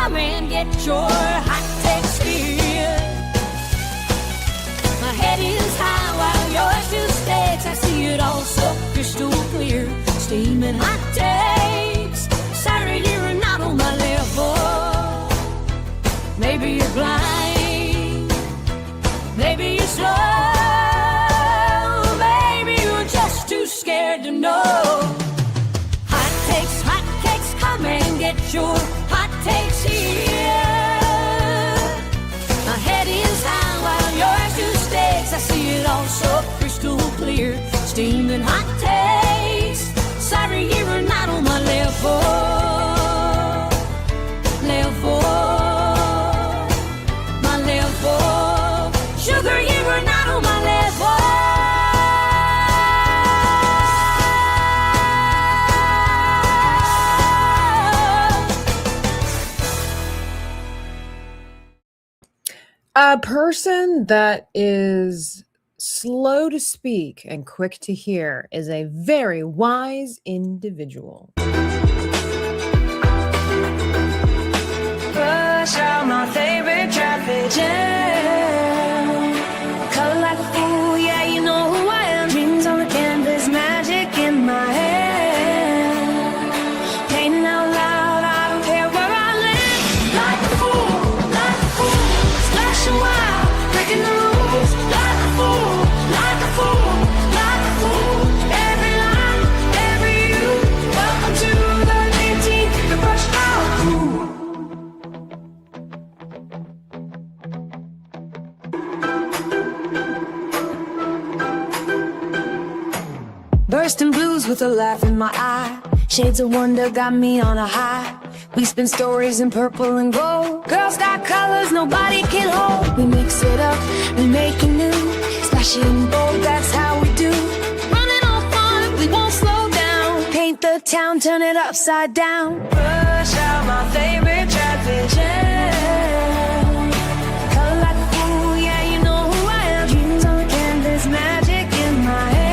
come and get your hot takes here. My head is high while yours still stakes. I see it all so crystal clear. Steaming hot takes. Sorry you're not on my level. Maybe you're blind. Maybe you're slow. Maybe you're just too scared to know. Hot takes, come and get your hot takes here. My head is high while yours still stakes. I see it all so crystal clear. Steaming hot takes. Sorry you're not on my level. My level. Sugar, you were not on my level. A person that is slow to speak and quick to hear is a very wise individual. Push out my favorite traffic jam. Color like a fool, yeah, you know who I am. Dreams on the canvas, magic in my hand. Painting out loud, I don't care where I live. Like a fool, splashing wild, breaking the rules. Like a fool, like a fool, like a fool. Every line, every you. Welcome to the 18th, the brush out. Bursting blues with a laugh in my eye. Shades of wonder got me on a high. We spin stories in purple and gold. Girls got colors nobody can hold. We mix it up, we make it new. Splash it in bold, that's how we do. Running on fun, we won't slow down. Paint the town, turn it upside down. Push out my favorite traffic jam. Color like a fool, yeah, you know who I am. Dreams on the canvas, magic in my head.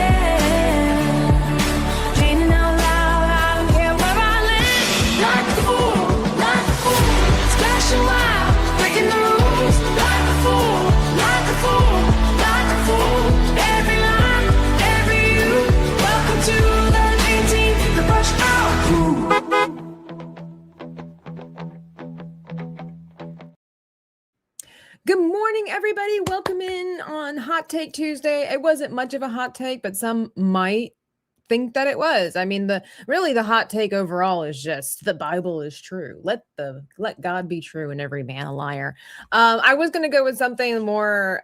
Painting out loud, I don't care where I live. Like a fool, splashing wild, breaking the rules. Like a fool, like a fool, like a fool. Every line, every you. Welcome to the 18th, the brush out. Good morning, everybody. Welcome in on Hot Take Tuesday. It wasn't much of a hot take, but some might think that it was. I mean, the hot take overall is just the Bible is true. Let God be true and every man a liar. I was going to go with something more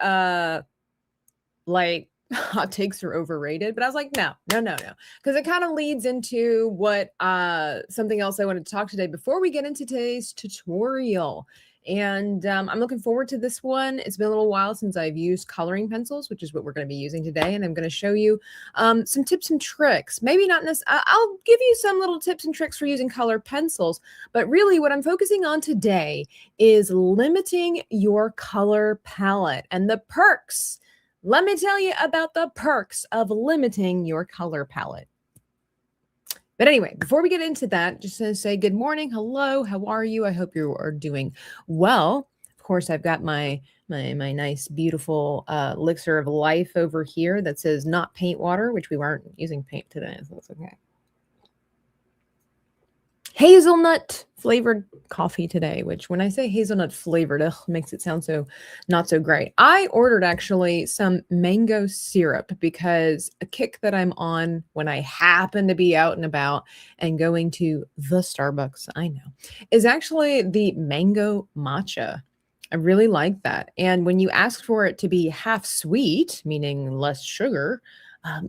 like hot takes are overrated, but I was like, no, because it kind of leads into what something else I wanted to talk today before we get into today's tutorial. And I'm looking forward to this one. It's been a little while since I've used coloring pencils, which is what we're going to be using today. And I'm going to show you some tips and tricks. Maybe not necessarily, I'll give you some little tips and tricks for using color pencils. But really what I'm focusing on today is limiting your color palette and the perks. Let me tell you about the perks of limiting your color palette. But anyway, before we get into that, just to say good morning, hello, how are you? I hope you are doing well. Of course, I've got my nice, beautiful elixir of life over here that says not paint water, which we weren't using paint today, so that's okay. Hazelnut flavored coffee today, which when I say hazelnut flavored, makes it sound so not so great. I ordered actually some mango syrup because a kick that I'm on when I happen to be out and about and going to the Starbucks, I know, is actually the mango matcha. I really like that. And when you ask for it to be half sweet, meaning less sugar,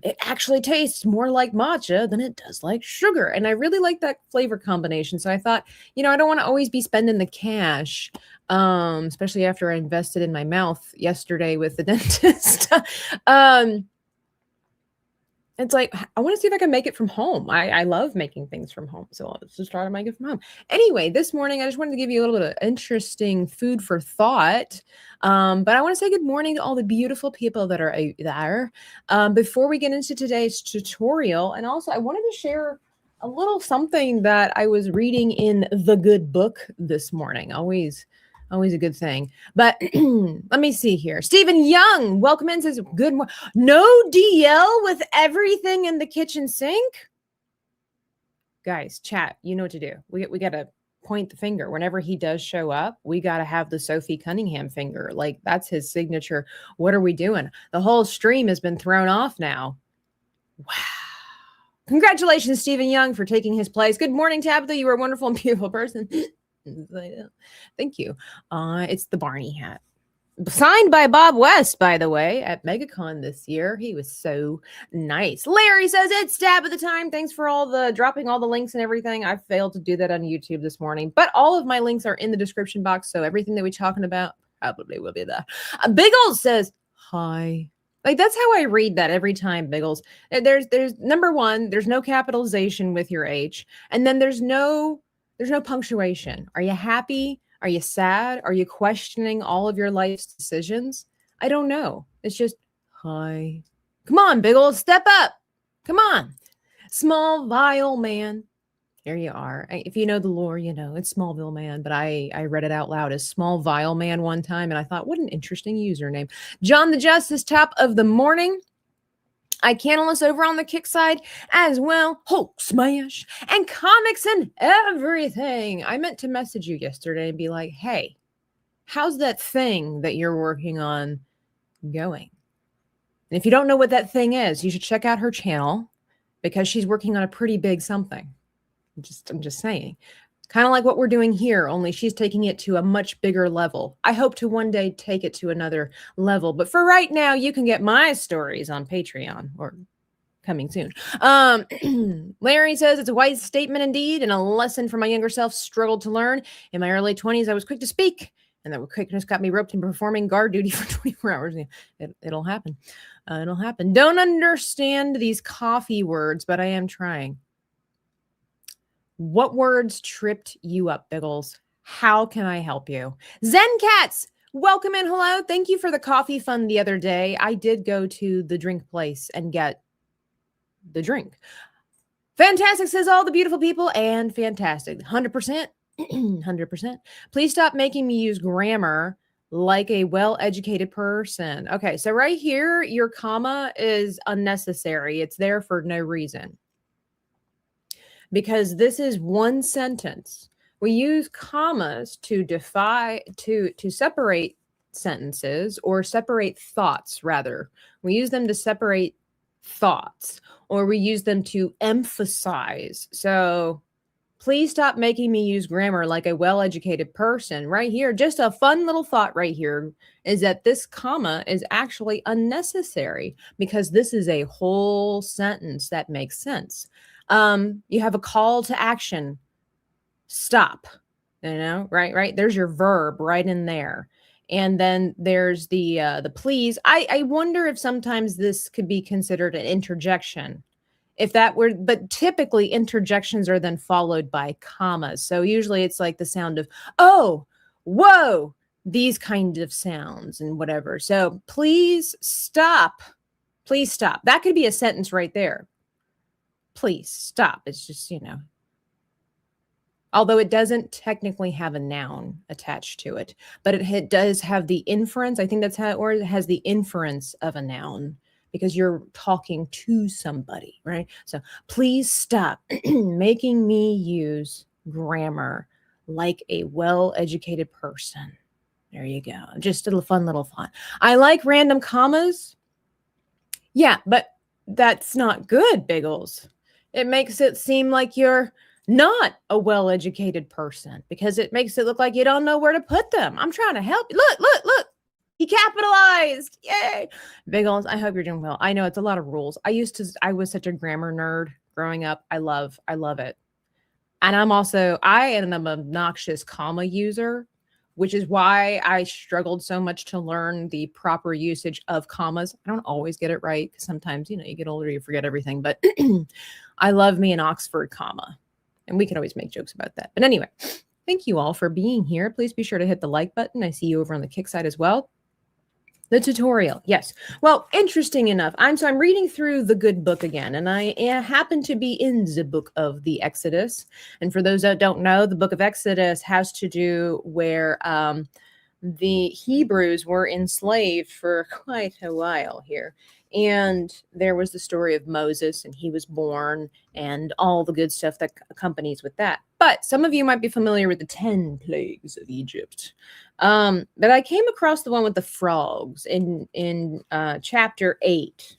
it actually tastes more like matcha than it does like sugar. And I really like that flavor combination. So I thought, I don't want to always be spending the cash, especially after I invested in my mouth yesterday with the dentist. It's like, I want to see if I can make it from home. I love making things from home. So let's just try to make it from home. Anyway, this morning, I just wanted to give you a little bit of interesting food for thought. But I want to say good morning to all the beautiful people that are out there. Before we get into today's tutorial, and also I wanted to share a little something that I was reading in the good book this morning. Always a good thing. But let me see here. Stephen Young, welcome in, says good morning. No DL with everything in the kitchen sink. Guys, chat, you know what to do. We got to point the finger. Whenever he does show up, we got to have the Sophie Cunningham finger. Like, that's his signature. What are we doing? The whole stream has been thrown off now. Wow. Congratulations, Stephen Young, for taking his place. Good morning, Tabitha. You are a wonderful and beautiful person. Thank you. It's the Barney hat. Signed by Bob West, by the way, at MegaCon this year. He was so nice. Larry says it's stab of the time. Thanks for dropping all the links and everything. I failed to do that on YouTube this morning, but all of my links are in the description box, so everything that we're talking about probably will be there. Biggles says hi. Like, that's how I read that every time, Biggles. There's number one, there's no capitalization with your H, and then there's no punctuation. Are you happy? Are you sad? Are you questioning all of your life's decisions? I don't know. It's just, hi. Come on, Biggles, step up. Come on. Small, vile man. There you are. If you know the lore, you know it's Smallville Man, but I read it out loud as Small Vile Man one time, and I thought, what an interesting username. John the Justice, top of the morning. I canalist over on the kick side as well. Hulk smash and comics and everything. I meant to message you yesterday and be like, hey, how's that thing that you're working on going? And if you don't know what that thing is, you should check out her channel because she's working on a pretty big something. I'm just saying. Kind of like what we're doing here, only she's taking it to a much bigger level. I hope to one day take it to another level. But for right now, you can get my stories on Patreon, or coming soon. Larry says, it's a wise statement indeed, and a lesson for my younger self struggled to learn. In my early 20s, I was quick to speak, and that quickness got me roped in performing guard duty for 24 hours. It'll happen. It'll happen. Don't understand these coffee words, but I am trying. What words tripped you up, Biggles? How can I help you? Zen Cats, welcome in. Hello. Thank you for the coffee fund the other day. I did go to the drink place and get the drink. Fantastic, says all the beautiful people, and fantastic. 100%. 100%. Please stop making me use grammar like a well-educated person. Okay, so right here, your comma is unnecessary. It's there for no reason. Because this is one sentence. We use commas to separate sentences, or separate thoughts, rather. We use them to separate thoughts, or we use them to emphasize. So please stop making me use grammar like a well-educated person. Right here, just a fun little thought right here is that this comma is actually unnecessary because this is a whole sentence that makes sense. You have a call to action. Stop. Right? There's your verb right in there. And then there's the please. I wonder if sometimes this could be considered an interjection. If that were, but typically interjections are then followed by commas. So usually it's like the sound of, oh, whoa, these kind of sounds and whatever. So please stop. Please stop. That could be a sentence right there. Please stop. It's just, although it doesn't technically have a noun attached to it, but it does have the inference. I think that's how it has the inference of a noun because you're talking to somebody, right? So please stop making me use grammar like a well-educated person. There you go. Just a fun little thought. I like random commas. Yeah, but that's not good, Biggles. It makes it seem like you're not a well-educated person because it makes it look like you don't know where to put them. I'm trying to help you. Look. He capitalized. Yay. Biggles, I hope you're doing well. I know it's a lot of rules. I was such a grammar nerd growing up. I love it. And I am an obnoxious comma user, which is why I struggled so much to learn the proper usage of commas. I don't always get it right because sometimes, you get older, you forget everything. But I love me an Oxford comma. And we can always make jokes about that. But anyway, thank you all for being here. Please be sure to hit the like button. I see you over on the kick side as well. The tutorial, yes. Well, interesting enough, I'm reading through the good book again, and I happen to be in the book of the Exodus. And for those that don't know, the book of Exodus has to do where the Hebrews were enslaved for quite a while here. And there was the story of Moses, and he was born, and all the good stuff that accompanies with that. But some of you might be familiar with the 10 plagues of Egypt. But I came across the one with the frogs in chapter 8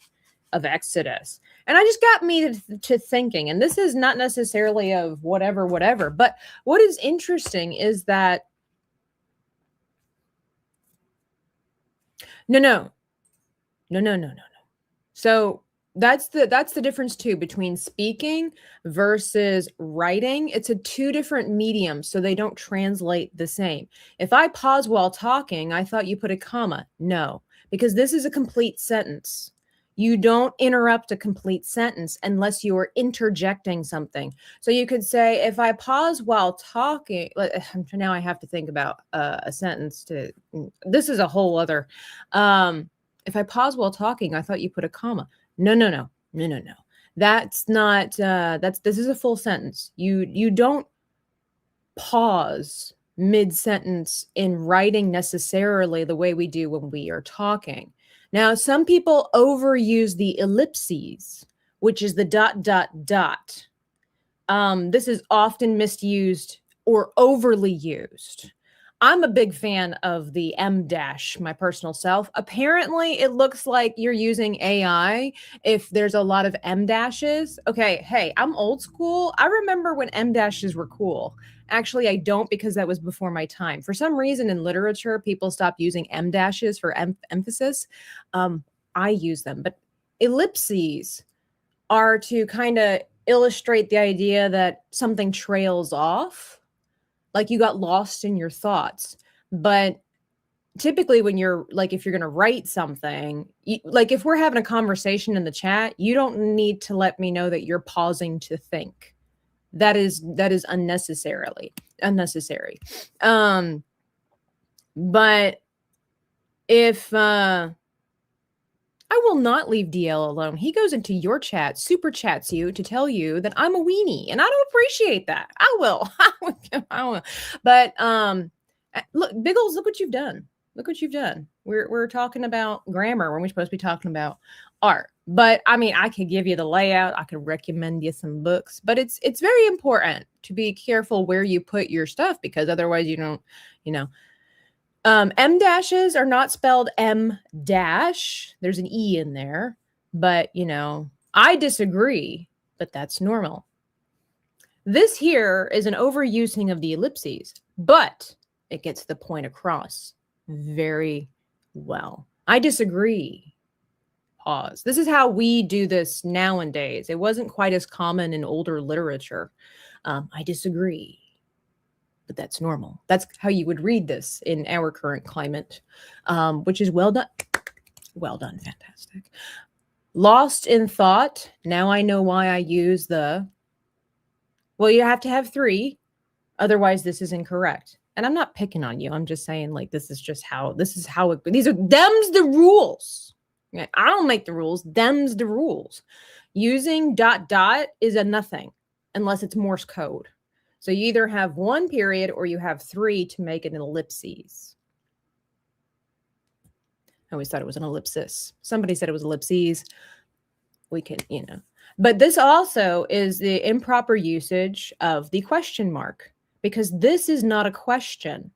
of Exodus. And I just got me to thinking, and this is not necessarily of whatever, but what is interesting is that no. So that's the difference too between speaking versus writing. It's a two different mediums, so they don't translate the same. If I pause while talking, I thought you put a comma. No, because this is a complete sentence. You don't interrupt a complete sentence unless you are interjecting something. So you could say, if I pause while talking, now I have to think about a sentence to, this is a whole other, if I pause while talking, I thought you put a comma. No. That's not, this is a full sentence. You don't pause mid-sentence in writing necessarily the way we do when we are talking. Now, some people overuse the ellipses, which is the ... This is often misused or overly used. I'm a big fan of the M dash, my personal self. Apparently, it looks like you're using AI if there's a lot of M dashes. Okay, hey, I'm old school. I remember when M dashes were cool. Actually, I don't, because that was before my time. For some reason in literature, people stopped using M dashes for emphasis. I use them, but ellipses are to kind of illustrate the idea that something trails off. Like you got lost in your thoughts. But typically when you're like, if you're going to write something, like if we're having a conversation in the chat, you don't need to let me know that you're pausing to think. That is unnecessary. But if I will not leave DL alone. He goes into your chat, super chats you to tell you that I'm a weenie, and I don't appreciate that. I will. I will. But look, Biggles, look what you've done. Look what you've done. We're talking about grammar when we're supposed to be talking about art. But I mean, I could give you the layout. I could recommend you some books, but it's very important to be careful where you put your stuff, because otherwise you don't, M dashes are not spelled M dash. There's an E in there, but I disagree, but that's normal. This here is an overusing of the ellipses, but it gets the point across very well. I disagree. Pause. This is how we do this nowadays. It wasn't quite as common in older literature. I disagree. But that's normal. That's how you would read this in our current climate, which is well done. Well done. Fantastic. Lost in thought. Now I know why I use well, you have to have 3. Otherwise, this is incorrect. And I'm not picking on you. I'm just saying, like, these are them's the rules. I don't make the rules. Them's the rules. Using ... is a nothing unless it's Morse code. So you either have 1 period or you have 3 to make it an ellipses. I always thought it was an ellipsis. Somebody said it was ellipses. We can, But this also is the improper usage of the question mark, because this is not a question.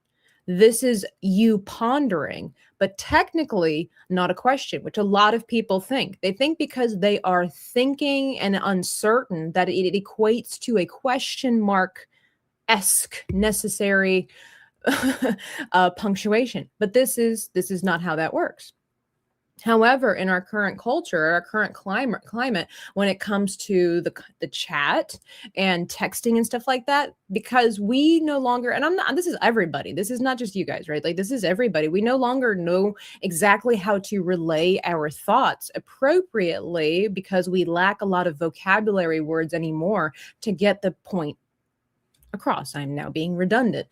This is you pondering, but technically not a question, which a lot of people think. They think because they are thinking and uncertain that it equates to a question mark-esque necessary punctuation. But this is not how that works. However, in our current culture, our current climate, when it comes to the chat and texting and stuff like that, because we no longer, and this is everybody, this is not just you guys, right? Like, this is everybody. We no longer know exactly how to relay our thoughts appropriately because we lack a lot of vocabulary words anymore to get the point across. I'm now being redundant,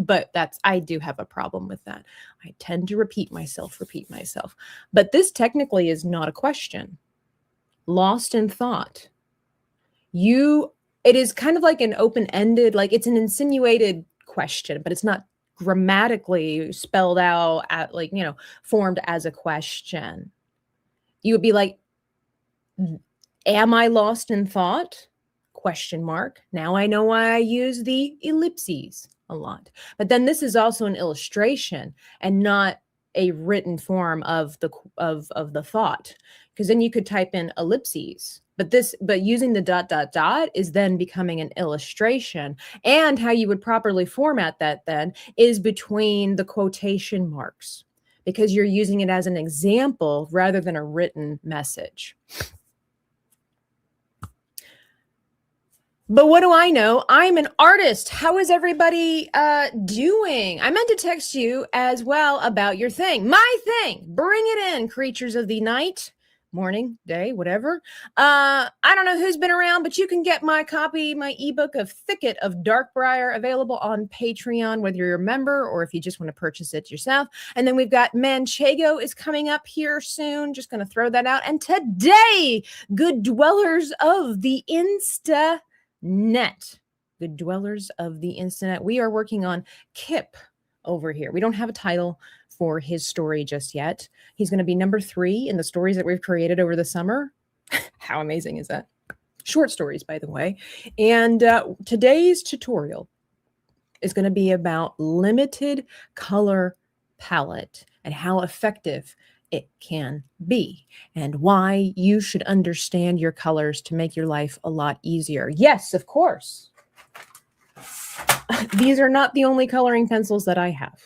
but I do have a problem with that. I tend to repeat myself. But this technically is not a question. Lost in thought. It is kind of like an open-ended, like it's an insinuated question, but it's not grammatically spelled out at formed as a question. You would be like, am I lost in thought? Question mark. Now I know why I use the ellipses a lot. But then this is also an illustration and not a written form of the thought. Because then you could type in ellipses. But using the ... is then becoming an illustration. And how you would properly format that then is between the quotation marks, because you're using it as an example rather than a written message. But what do I know? I'm an artist. How is everybody doing? I meant to text you as well about your thing. My thing. Bring it in, creatures of the night, morning, day, whatever. I don't know who's been around, but you can get my copy, my ebook of Thicket of Darkbriar, available on Patreon, whether you're a member or if you just want to purchase it yourself. And then we've got Manchego is coming up here soon. Just going to throw that out. And today, good dwellers of the Net, the dwellers of the internet, we are working on Kip over here. We don't have a title for his story just yet. He's going to be number 3 in the stories that we've created over the summer. How amazing is that? Short stories, by the way. And today's tutorial is going to be about limited color palette and how effective it can be, and why you should understand your colors to make your life a lot easier. Yes, of course. These are not the only coloring pencils that I have.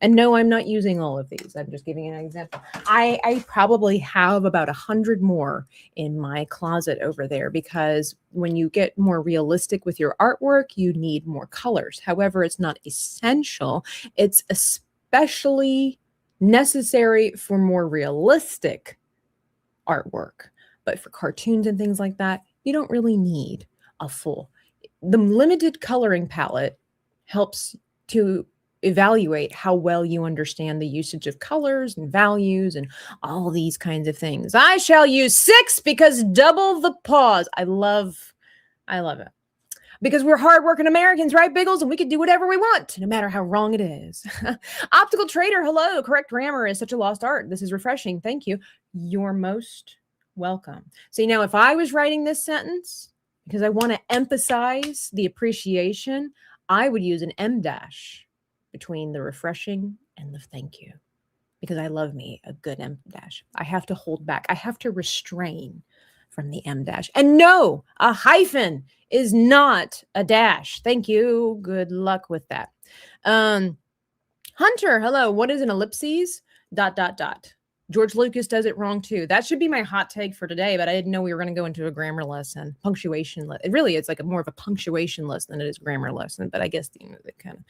And no, I'm not using all of these. I'm just giving you an example. I probably have about 100 more in my closet over there, because when you get more realistic with your artwork, you need more colors. However, it's not essential. It's especially necessary for more realistic artwork. But for cartoons and things like that, you don't really need a full. The limited coloring palette helps to evaluate how well you understand the usage of colors and values and all these kinds of things. I shall use 6 because double the pause. I love it. Because we're hardworking Americans, right, Biggles? And we can do whatever we want, no matter how wrong it is. Optical Trader, hello. Correct grammar is such a lost art. This is refreshing. Thank you. You're most welcome. See, now, if I was writing this sentence, because I want to emphasize the appreciation, I would use an M dash between the refreshing and the thank you. Because I love me a good M dash. I have to hold back. I have to restrain from the M dash. And no, a hyphen is not a dash. Thank you. Good luck with that. Hunter, hello. What is an ellipses? ... George Lucas does it wrong too. That should be my hot take for today, but I didn't know we were going to go into a grammar lesson, punctuation. It's like more of a punctuation lesson than it is grammar lesson, but I guess it kind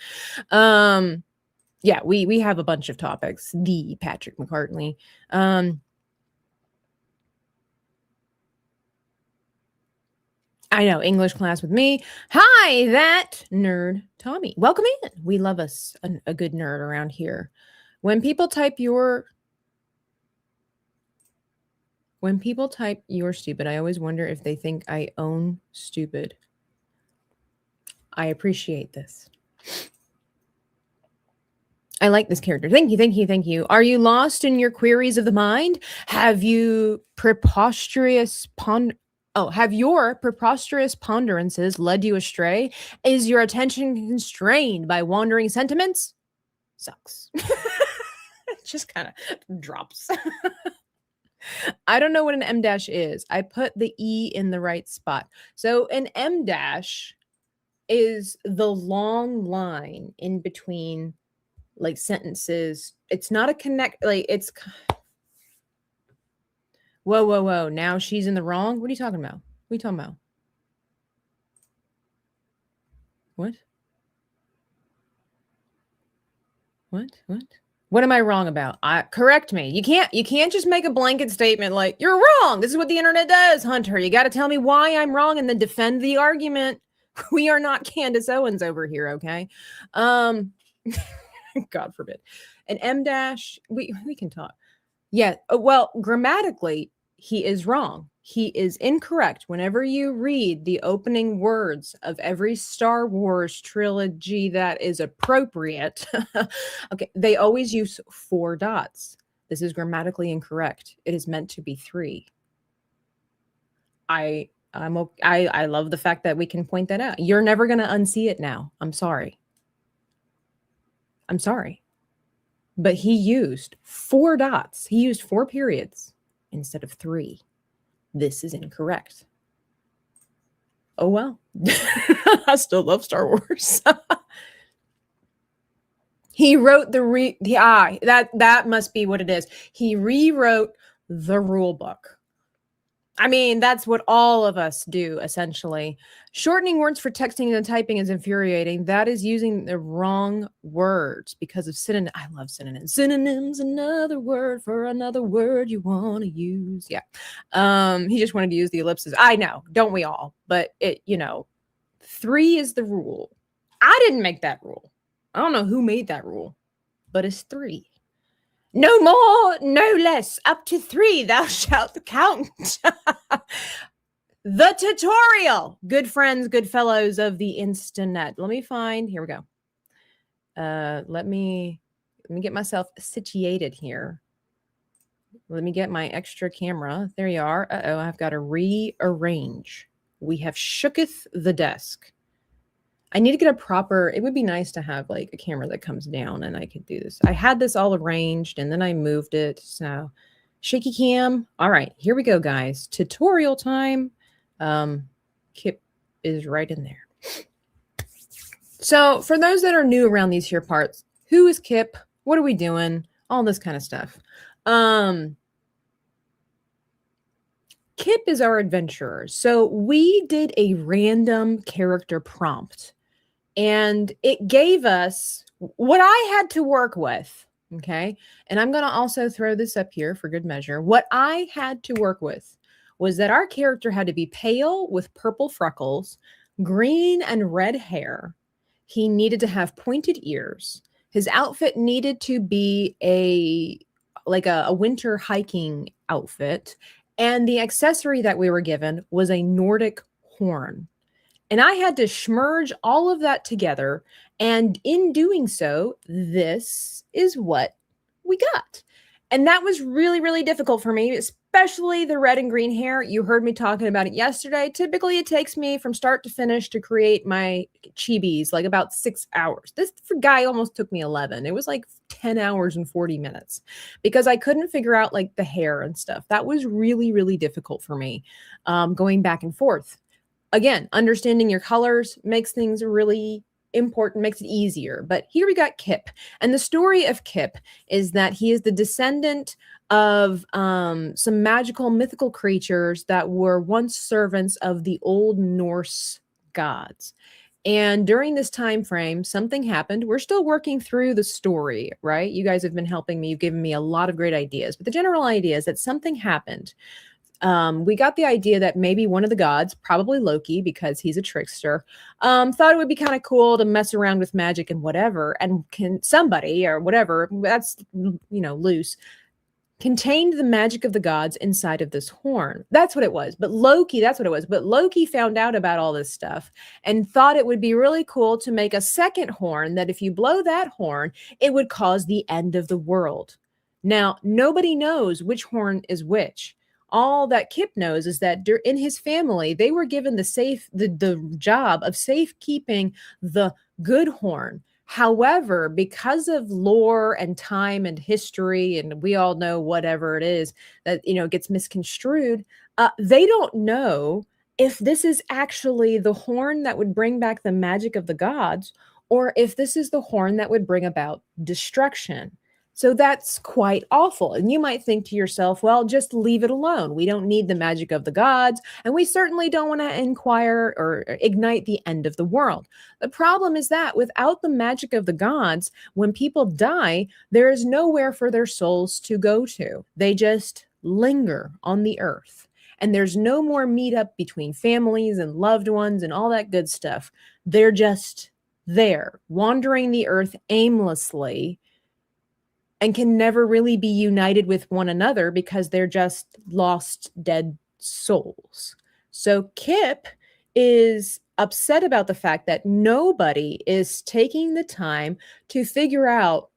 of, yeah, we have a bunch of topics. The Patrick McCartney. I know, English class with me. Hi, that nerd, Tommy. Welcome in. We love us a good nerd around here. When people type your stupid, I always wonder if they think I own stupid. I appreciate this. I like this character. Thank you. Are you lost in your queries of the mind? Have your preposterous ponderances led you astray? Is your attention constrained by wandering sentiments? Sucks. It just kind of drops. I don't know what an M dash is. I put the E in the right spot. So an M dash is the long line in between like sentences. It's not a connect, like it's whoa. Now she's in the wrong. What are you talking about? What are you talking about? What am I wrong about? Correct me. You can't just make a blanket statement like you're wrong. This is what the internet does, Hunter. You got to tell me why I'm wrong and then defend the argument. We are not Candace Owens over here, okay? God forbid. An M dash, we can talk. Yeah, well, grammatically, he is wrong. He is incorrect. Whenever you read the opening words of every Star Wars trilogy that is appropriate, okay, they always use 4 dots. This is grammatically incorrect. It is meant to be 3. I love the fact that we can point that out. You're never going to unsee it now. I'm sorry. I'm sorry. But he used 4 dots. He used 4 periods instead of 3. This is incorrect. Oh, well. I still love Star Wars. He wrote that must be what it is. He rewrote the rule book. I mean, that's what all of us do, essentially. Shortening words for texting and typing is infuriating. That is using the wrong words because of synonyms. I love synonyms. Synonyms, another word for another word you want to use. Yeah. He just wanted to use the ellipses. I know, don't we all? But 3 is the rule. I didn't make that rule. I don't know who made that rule, but it's 3. No more, no less. Up to 3, thou shalt count. The tutorial. Good friends, good fellows of the Instanet. Let me find. Here we go. Let me get myself situated here. Let me get my extra camera. There you are. Uh-oh, I've got to rearrange. We have shooketh the desk. I need to get a proper, it would be nice to have like a camera that comes down and I could do this. I had this all arranged and then I moved it. So shaky cam. All right, here we go, guys. Tutorial time. Kip is right in there. So for those that are new around these here parts, who is Kip? What are we doing? All this kind of stuff. Kip is our adventurer. So we did a random character prompt. And it gave us what I had to work with, okay? And I'm going to also throw this up here for good measure. What I had to work with was that our character had to be pale with purple freckles, green and red hair. He needed to have pointed ears. His outfit needed to be a winter hiking outfit. And the accessory that we were given was a Nordic horn. And I had to schmerge all of that together. And in doing so, this is what we got. And that was really, really difficult for me, especially the red and green hair. You heard me talking about it yesterday. Typically, it takes me from start to finish to create my chibis, like about 6 hours. This guy almost took me 11. It was like 10 hours and 40 minutes because I couldn't figure out like the hair and stuff. That was really, really difficult for me going back and forth. Again, understanding your colors makes things really important, makes it easier. But here we got Kip. And the story of Kip is that he is the descendant of some magical mythical creatures that were once servants of the old Norse gods. And during this time frame, something happened. We're still working through the story, right? You guys have been helping me. You've given me a lot of great ideas. But the general idea is that something happened. We got the idea that maybe one of the gods, probably Loki, because he's a trickster, thought it would be kind of cool to mess around with magic and whatever. And somebody or whatever, that's, loose, contained the magic of the gods inside of this horn. That's what it was. But Loki, that's what it was. But Loki found out about all this stuff and thought it would be really cool to make a second horn that if you blow that horn, it would cause the end of the world. Now, nobody knows which horn is which. All that Kip knows is that in his family, they were given the job of safekeeping the good horn. However, because of lore and time and history, and we all know whatever it is that, gets misconstrued, they don't know if this is actually the horn that would bring back the magic of the gods, or if this is the horn that would bring about destruction. So that's quite awful. And you might think to yourself, well, just leave it alone. We don't need the magic of the gods. And we certainly don't want to inquire or ignite the end of the world. The problem is that without the magic of the gods, when people die, there is nowhere for their souls to go to. They just linger on the earth. and there's no more meetup between families and loved ones and all that good stuff. They're just there, wandering the earth aimlessly, and can never really be united with one another because they're just lost, dead souls. So Kip is upset about the fact that nobody is taking the time to figure out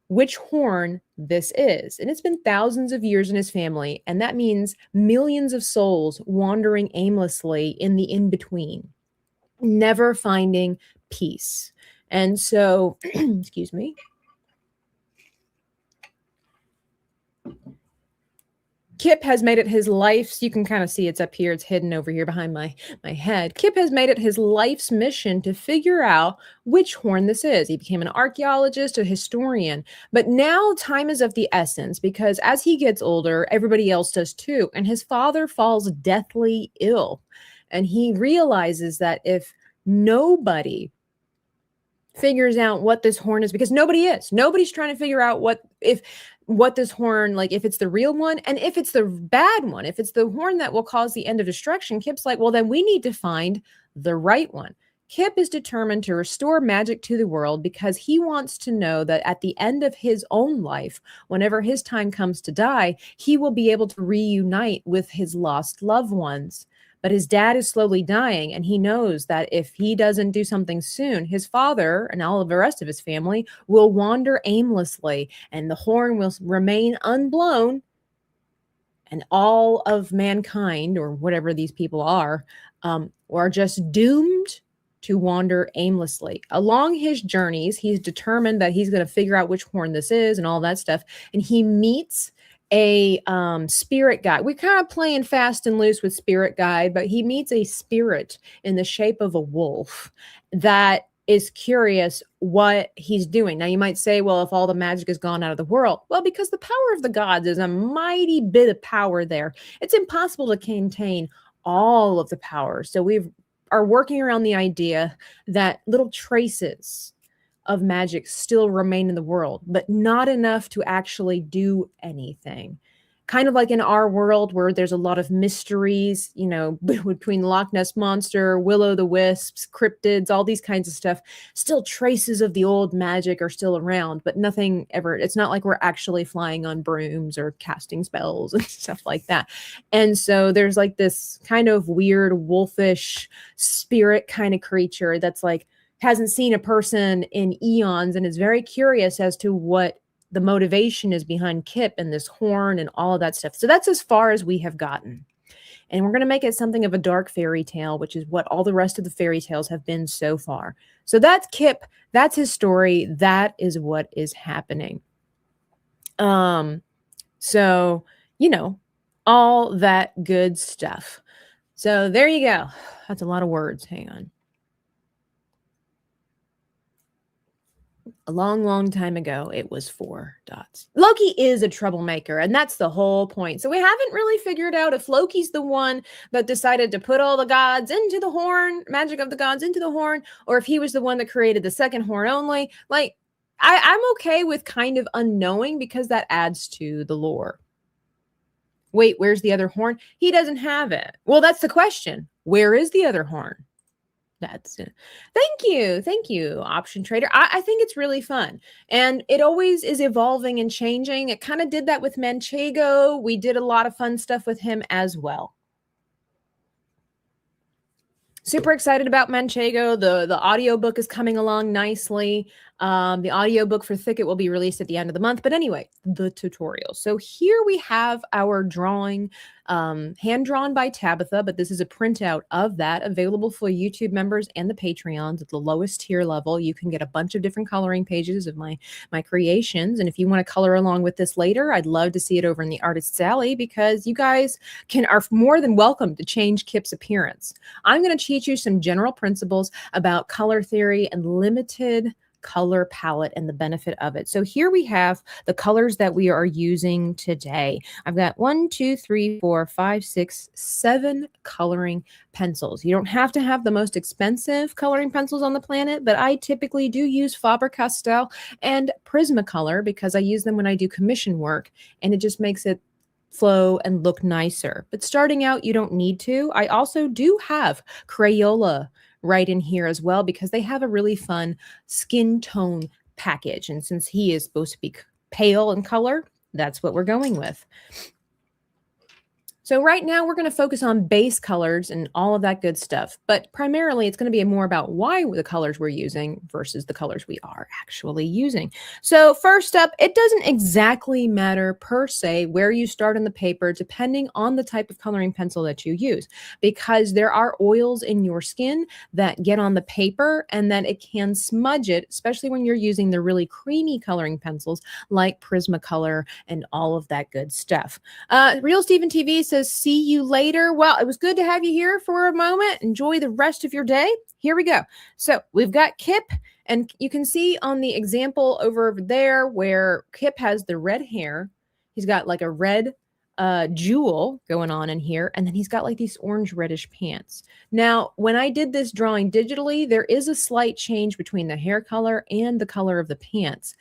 which horn this is. And it's been thousands of years in his family, and that means millions of souls wandering aimlessly in the in-between, never finding peace. And so, excuse me. Kip has made it his life's, you can kind of see it's up here, it's hidden over here behind my head. Kip has made it his life's mission to figure out which horn this is. He became an archaeologist, a historian, but now time is of the essence because as he gets older, everybody else does too. And his father falls deathly ill. And he realizes that if nobody figures out what this horn is, because nobody's trying to figure out what this horn, like if it's the real one and if it's the bad one, if it's the horn that will cause the end of destruction. Kip's like, well, then we need to find the right one. Kip is determined to restore magic to the world because he wants to know that at the end of his own life, whenever his time comes to die, he will be able to reunite with his lost loved ones. But his dad is slowly dying, and he knows that if he doesn't do something soon, his father and all of the rest of his family will wander aimlessly, and the horn will remain unblown, and all of mankind, or whatever these people are just doomed to wander aimlessly. Along his journeys, he's determined that he's going to figure out which horn this is and all that stuff, and he meets a spirit guide. We're kind of playing fast and loose with spirit guide, but he meets a spirit in the shape of a wolf that is curious what he's doing. Now you might say, well, if all the magic is gone out of the world, well, because the power of the gods is a mighty bit of power there. It's impossible to contain all of the power. So we are working around the idea that little traces of magic still remain in the world, but not enough to actually do anything. Kind of like in our world where there's a lot of mysteries, between the Loch Ness Monster, Will-o'-the-wisps, cryptids, all these kinds of stuff. Still traces of the old magic are still around, but nothing ever, it's not like we're actually flying on brooms or casting spells and stuff like that. And so there's like this kind of weird wolfish spirit kind of creature that's like, hasn't seen a person in eons and is very curious as to what the motivation is behind Kip and this horn and all of that stuff. So that's as far as we have gotten. And we're going to make it something of a dark fairy tale, which is what all the rest of the fairy tales have been so far. So that's Kip. That's his story. That is what is happening. So, all that good stuff. So there you go. That's a lot of words. Hang on. A long, long time ago, it was 4 dots. Loki is a troublemaker, and that's the whole point. So we haven't really figured out if Loki's the one that decided to put all the gods into the horn, magic of the gods into the horn, or if he was the one that created the second horn only. Like, I'm okay with kind of unknowing because that adds to the lore. Wait, where's the other horn? He doesn't have it. Well, that's the question. Where is the other horn? That's it. Thank you, Option Trader. I think it's really fun, and it always is evolving and changing. It kind of did that with Manchego. We did a lot of fun stuff with him as well. Super excited about Manchego. The audiobook is coming along nicely. The audiobook for Thicket will be released at the end of the month. But anyway, the tutorial. So here we have our drawing, hand-drawn by Tabitha, but this is a printout of that available for YouTube members and the Patreons at the lowest tier level. You can get a bunch of different coloring pages of my creations. And if you want to color along with this later, I'd love to see it over in the Artist's Alley because you guys are more than welcome to change Kip's appearance. I'm going to teach you some general principles about color theory and limited color palette and the benefit of it. So here we have the colors that we are using today. I've got 1, 2, 3, 4, 5, 6, 7 coloring pencils. You don't have to have the most expensive coloring pencils on the planet, but I typically do use Faber-Castell and Prismacolor because I use them when I do commission work, and it just makes it flow and look nicer. But starting out, you don't need to. I also do have Crayola right in here as well because they have a really fun skin tone package. And since he is supposed to be pale in color, that's what we're going with. So right now we're going to focus on base colors and all of that good stuff, but primarily it's going to be more about why the colors we're using versus the colors we are actually using. So first up, it doesn't exactly matter per se where you start on the paper, depending on the type of coloring pencil that you use, because there are oils in your skin that get on the paper and then it can smudge it, especially when you're using the really creamy coloring pencils like Prismacolor and all of that good stuff. Real Steven TV says, see you later. Well, it was good to have you here for a moment. Enjoy the rest of your day. Here we go. So we've got Kip, and you can see on the example over there where Kip has the red hair. He's got like a red jewel going on in here, and then he's got like these orange reddish pants. Now, when I did this drawing digitally, there is a slight change between the hair color and the color of the pants.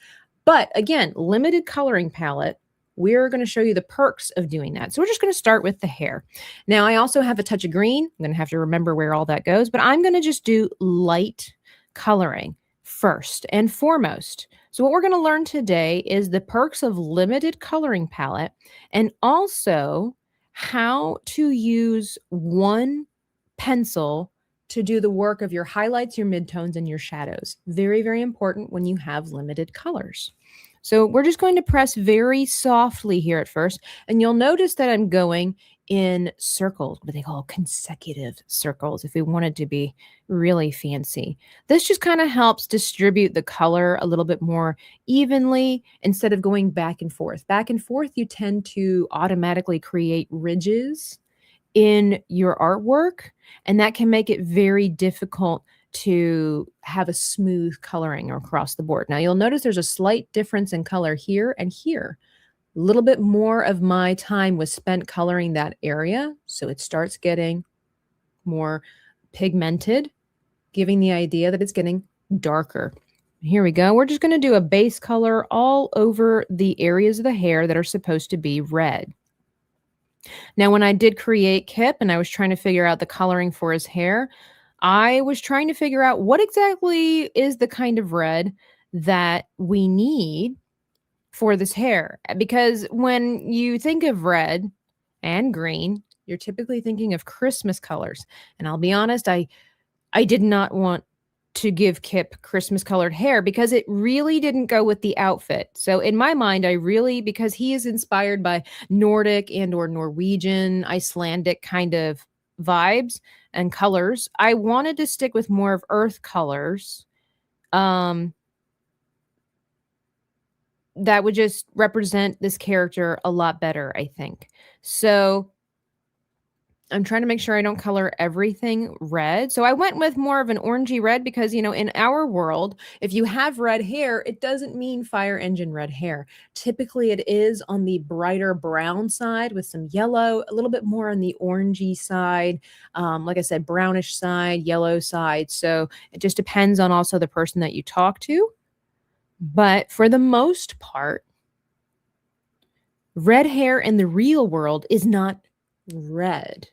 But again, limited coloring palette. We're going to show you the perks of doing that. So we're just going to start with the hair. Now, I also have a touch of green. I'm going to have to remember where all that goes, but I'm going to just do light coloring first and foremost. So what we're going to learn today is the perks of limited coloring palette and also how to use one pencil to do the work of your highlights, your midtones, and your shadows. Very, very important when you have limited colors. So we're just going to press very softly here at first, and you'll notice that I'm going in circles, what they call consecutive circles, if we wanted to be really fancy. This just kind of helps distribute the color a little bit more evenly instead of going back and forth. Back and forth, you tend to automatically create ridges in your artwork, and that can make it very difficult to have a smooth coloring across the board. Now you'll notice there's a slight difference in color here and here. A little bit more of my time was spent coloring that area, so it starts getting more pigmented, giving the idea that it's getting darker. Here we go. We're just going to do a base color all over the areas of the hair that are supposed to be red. Now, when I did create Kip and I was trying to figure out the coloring for his hair, I was trying to figure out what exactly is the kind of red that we need for this hair. Because when you think of red and green, you're typically thinking of Christmas colors. And I'll be honest, I did not want to give Kip Christmas colored hair because it really didn't go with the outfit. So in my mind, because he is inspired by Nordic and or Norwegian, Icelandic kind of vibes and colors, I wanted to stick with more of earth colors that would just represent this character a lot better, I think. So I'm trying to make sure I don't color everything red. So I went with more of an orangey red because, you know, in our world, if you have red hair, it doesn't mean fire engine red hair. Typically, it is on the brighter brown side with some yellow, a little bit more on the orangey side. Like I said, brownish side, yellow side. So it just depends on also the person that you talk to. But for the most part, red hair in the real world is not red.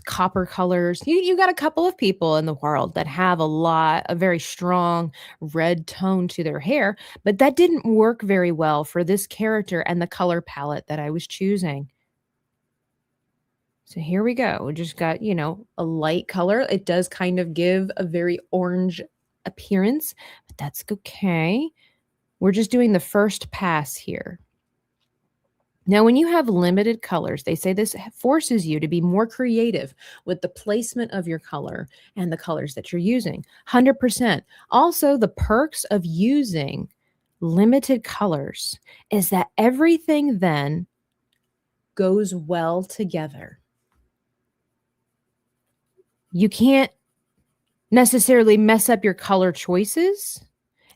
Copper colors. You got a couple of people in the world that have a very strong red tone to their hair, but that didn't work very well for this character and the color palette that I was choosing. So here we go. We just got, you know, a light color. It does kind of give a very orange appearance, but that's okay. We're just doing the first pass here. Now, when you have limited colors, they say this forces you to be more creative with the placement of your color and the colors that you're using. 100%. Also, the perks of using limited colors is that everything then goes well together. You can't necessarily mess up your color choices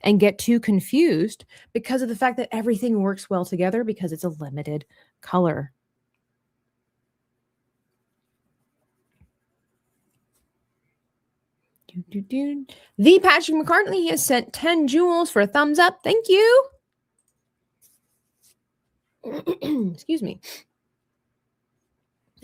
and get too confused because of the fact that everything works well together because it's a limited color. The Patrick McCartney has sent 10 jewels for a thumbs up. Thank you. Excuse me.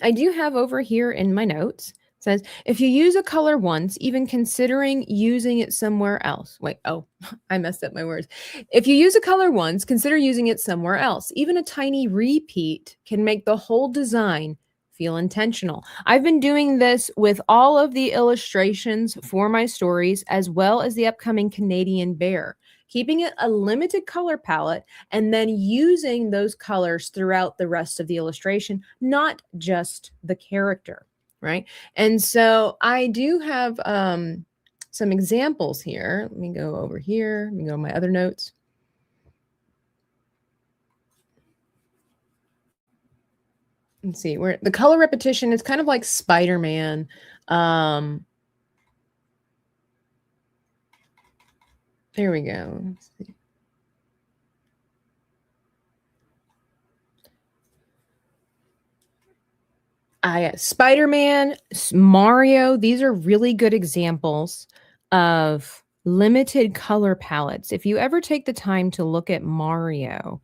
I do have over here in my notes, it says, if you use a color once, even considering using it somewhere else. Wait, oh, I messed up my words. If you use a color once, consider using it somewhere else. Even a tiny repeat can make the whole design feel intentional. I've been doing this with all of the illustrations for my stories, as well as the upcoming Canadian bear, keeping it a limited color palette and then using those colors throughout the rest of the illustration, not just the character, right? And so I do have some examples here. Let me go over here. Let me go to my other notes. Let's see, where the color repetition is kind of like Spider-Man. There we go. Let's see. Spider-Man, Mario, these are really good examples of limited color palettes. If you ever take the time to look at Mario,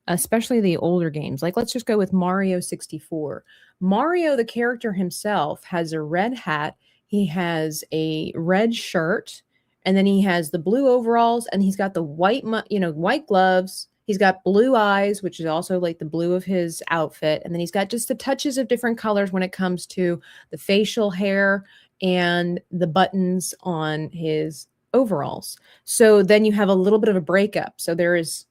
especially the older games, like let's just go with Mario 64. Mario, the character himself, has a red hat, he has a red shirt, and then he has the blue overalls, and he's got the white, white gloves. He's got blue eyes, which is also like the blue of his outfit. And then he's got just the touches of different colors when it comes to the facial hair and the buttons on his overalls. So then you have a little bit of a breakup. So there is,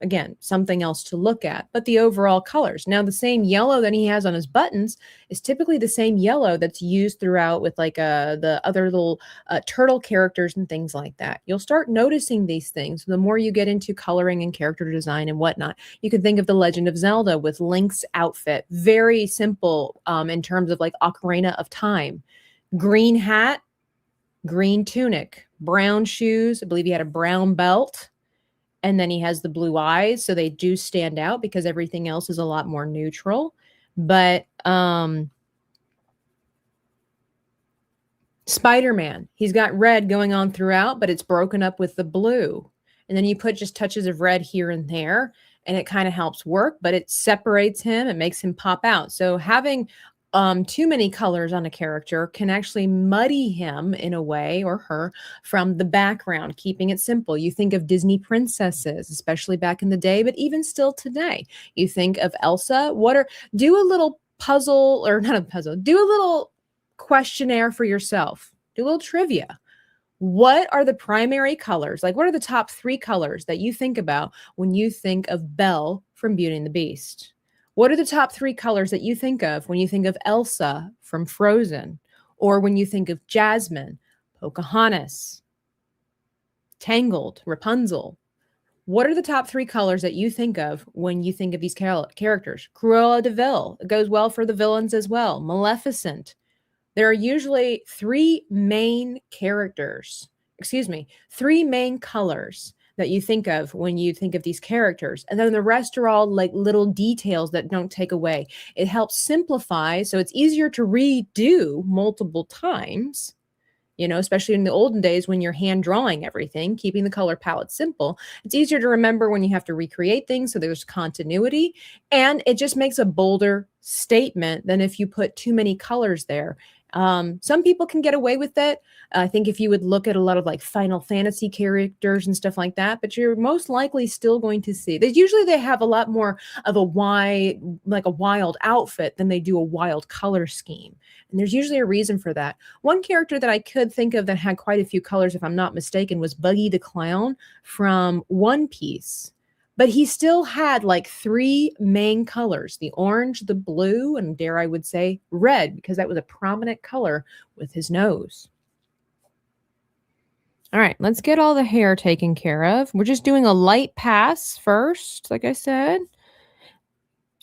again, something else to look at, but the overall colors. Now, the same yellow that he has on his buttons is typically the same yellow that's used throughout with like the other little turtle characters and things like that. You'll start noticing these things the more you get into coloring and character design and whatnot. You can think of The Legend of Zelda with Link's outfit. Very simple in terms of like Ocarina of Time. Green hat, green tunic, brown shoes. I believe he had a brown belt. And then he has the blue eyes, so they do stand out because everything else is a lot more neutral. But Spider-Man, he's got red going on throughout, but it's broken up with the blue. And then you put just touches of red here and there, and it kind of helps work, but it separates him. It makes him pop out. So having too many colors on a character can actually muddy him in a way, or her, from the background, keeping it simple. You think of Disney princesses, especially back in the day, but even still today. You think of Elsa. Do a little puzzle, or not a puzzle, do a little questionnaire for yourself. Do a little trivia. What are the primary colors? Like, what are the top 3 colors that you think about when you think of Belle from Beauty and the Beast? What are the top 3 colors that you think of when you think of Elsa from Frozen? Or when you think of Jasmine, Pocahontas, Tangled, Rapunzel? What are the top 3 colors that you think of when you think of these characters? Cruella de Vil. It goes well for the villains as well. Maleficent. There are usually 3 main characters, 3 main colors that you think of when you think of these characters. And then the rest are all like little details that don't take away. It helps simplify, so it's easier to redo multiple times, especially in the olden days when you're hand drawing everything, keeping the color palette simple. It's easier to remember when you have to recreate things, so there's continuity, and it just makes a bolder statement than if you put too many colors there. Some people can get away with it. I think if you would look at a lot of like Final Fantasy characters and stuff like that, but you're most likely still going to see they have a lot more of a wild outfit than they do a wild color scheme. And there's usually a reason for that. One character that I could think of that had quite a few colors, if I'm not mistaken, was Buggy the Clown from One Piece. But he still had like 3 main colors: the orange, the blue, and dare I would say red, because that was a prominent color with his nose. All right, let's get all the hair taken care of. We're just doing a light pass first, like I said.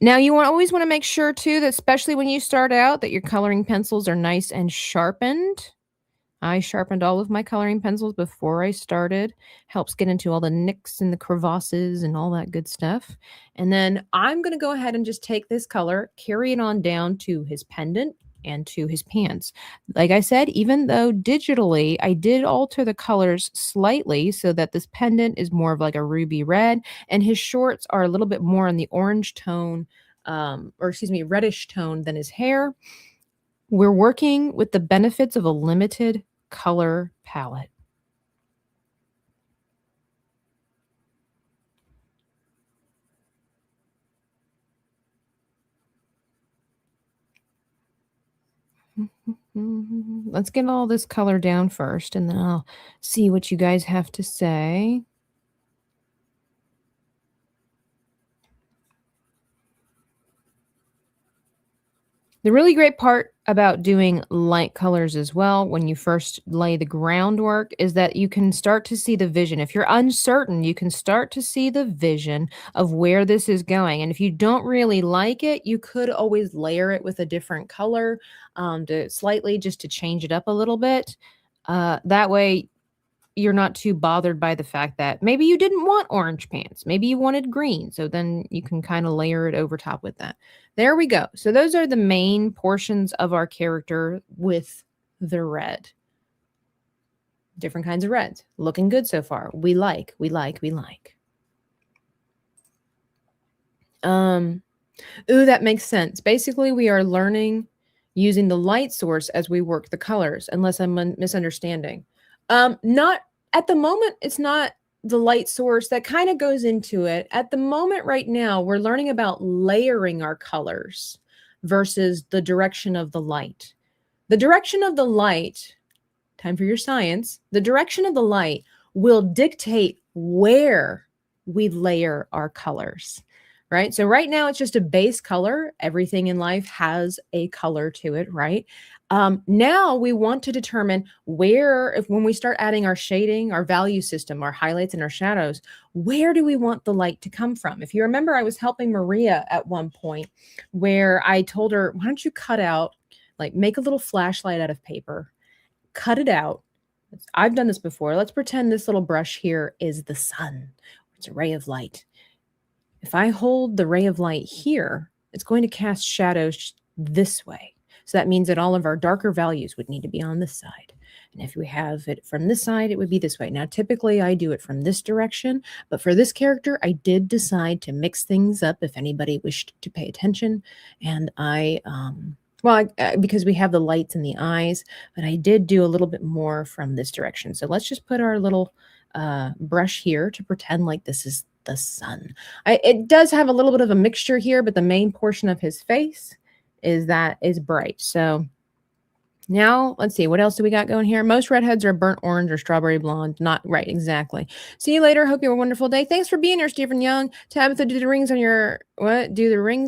Now, you always want to make sure, too, that especially when you start out, that your coloring pencils are nice and sharpened. I sharpened all of my coloring pencils before I started. Helps get into all the nicks and the crevasses and all that good stuff. And then I'm going to go ahead and just take this color, carry it on down to his pendant and to his pants. Like I said, even though digitally I did alter the colors slightly so that this pendant is more of like a ruby red and his shorts are a little bit more in the orange tone or excuse me, reddish tone than his hair. We're working with the benefits of a limited color palette. Let's get all this color down first, and then I'll see what you guys have to say. The really great part about doing light colors as well, when you first lay the groundwork, is that you can start to see the vision. If you're uncertain, you can start to see the vision of where this is going. And if you don't really like it, you could always layer it with a different color to slightly just to change it up a little bit. That way, you're not too bothered by the fact that maybe you didn't want orange pants. Maybe you wanted green. So then you can kind of layer it over top with that. There we go. So those are the main portions of our character with the red. Different kinds of reds. Looking good so far. We like. Ooh, that makes sense. Basically, we are learning using the light source as we work the colors, unless I'm misunderstanding. Not at the moment, it's not the light source. That kind of goes into it. At the moment right now, we're learning about layering our colors versus the direction of the light. The direction of the light, time for your science, the direction of the light will dictate where we layer our colors. Right? So right now it's just a base color. Everything in life has a color to it, right? Now we want to determine where, when we start adding our shading, our value system, our highlights and our shadows, where do we want the light to come from? If you remember, I was helping Maria at one point where I told her, why don't you cut out, like make a little flashlight out of paper, cut it out. I've done this before. Let's pretend this little brush here is the sun. It's a ray of light. If I hold the ray of light here, it's going to cast shadows this way. So that means that all of our darker values would need to be on this side. And if we have it from this side, it would be this way. Now, typically I do it from this direction, but for this character, I did decide to mix things up if anybody wished to pay attention. And because we have the lights in the eyes, but I did do a little bit more from this direction. So let's just put our little brush here to pretend like this is the sun. It does have a little bit of a mixture here, but the main portion of his face is bright. So now let's see, what else do we got going here? Most redheads are burnt orange or strawberry blonde. Not right, exactly. See you later. Hope you have a wonderful day. Thanks for being here, Stephen Young. Tabitha, do the rings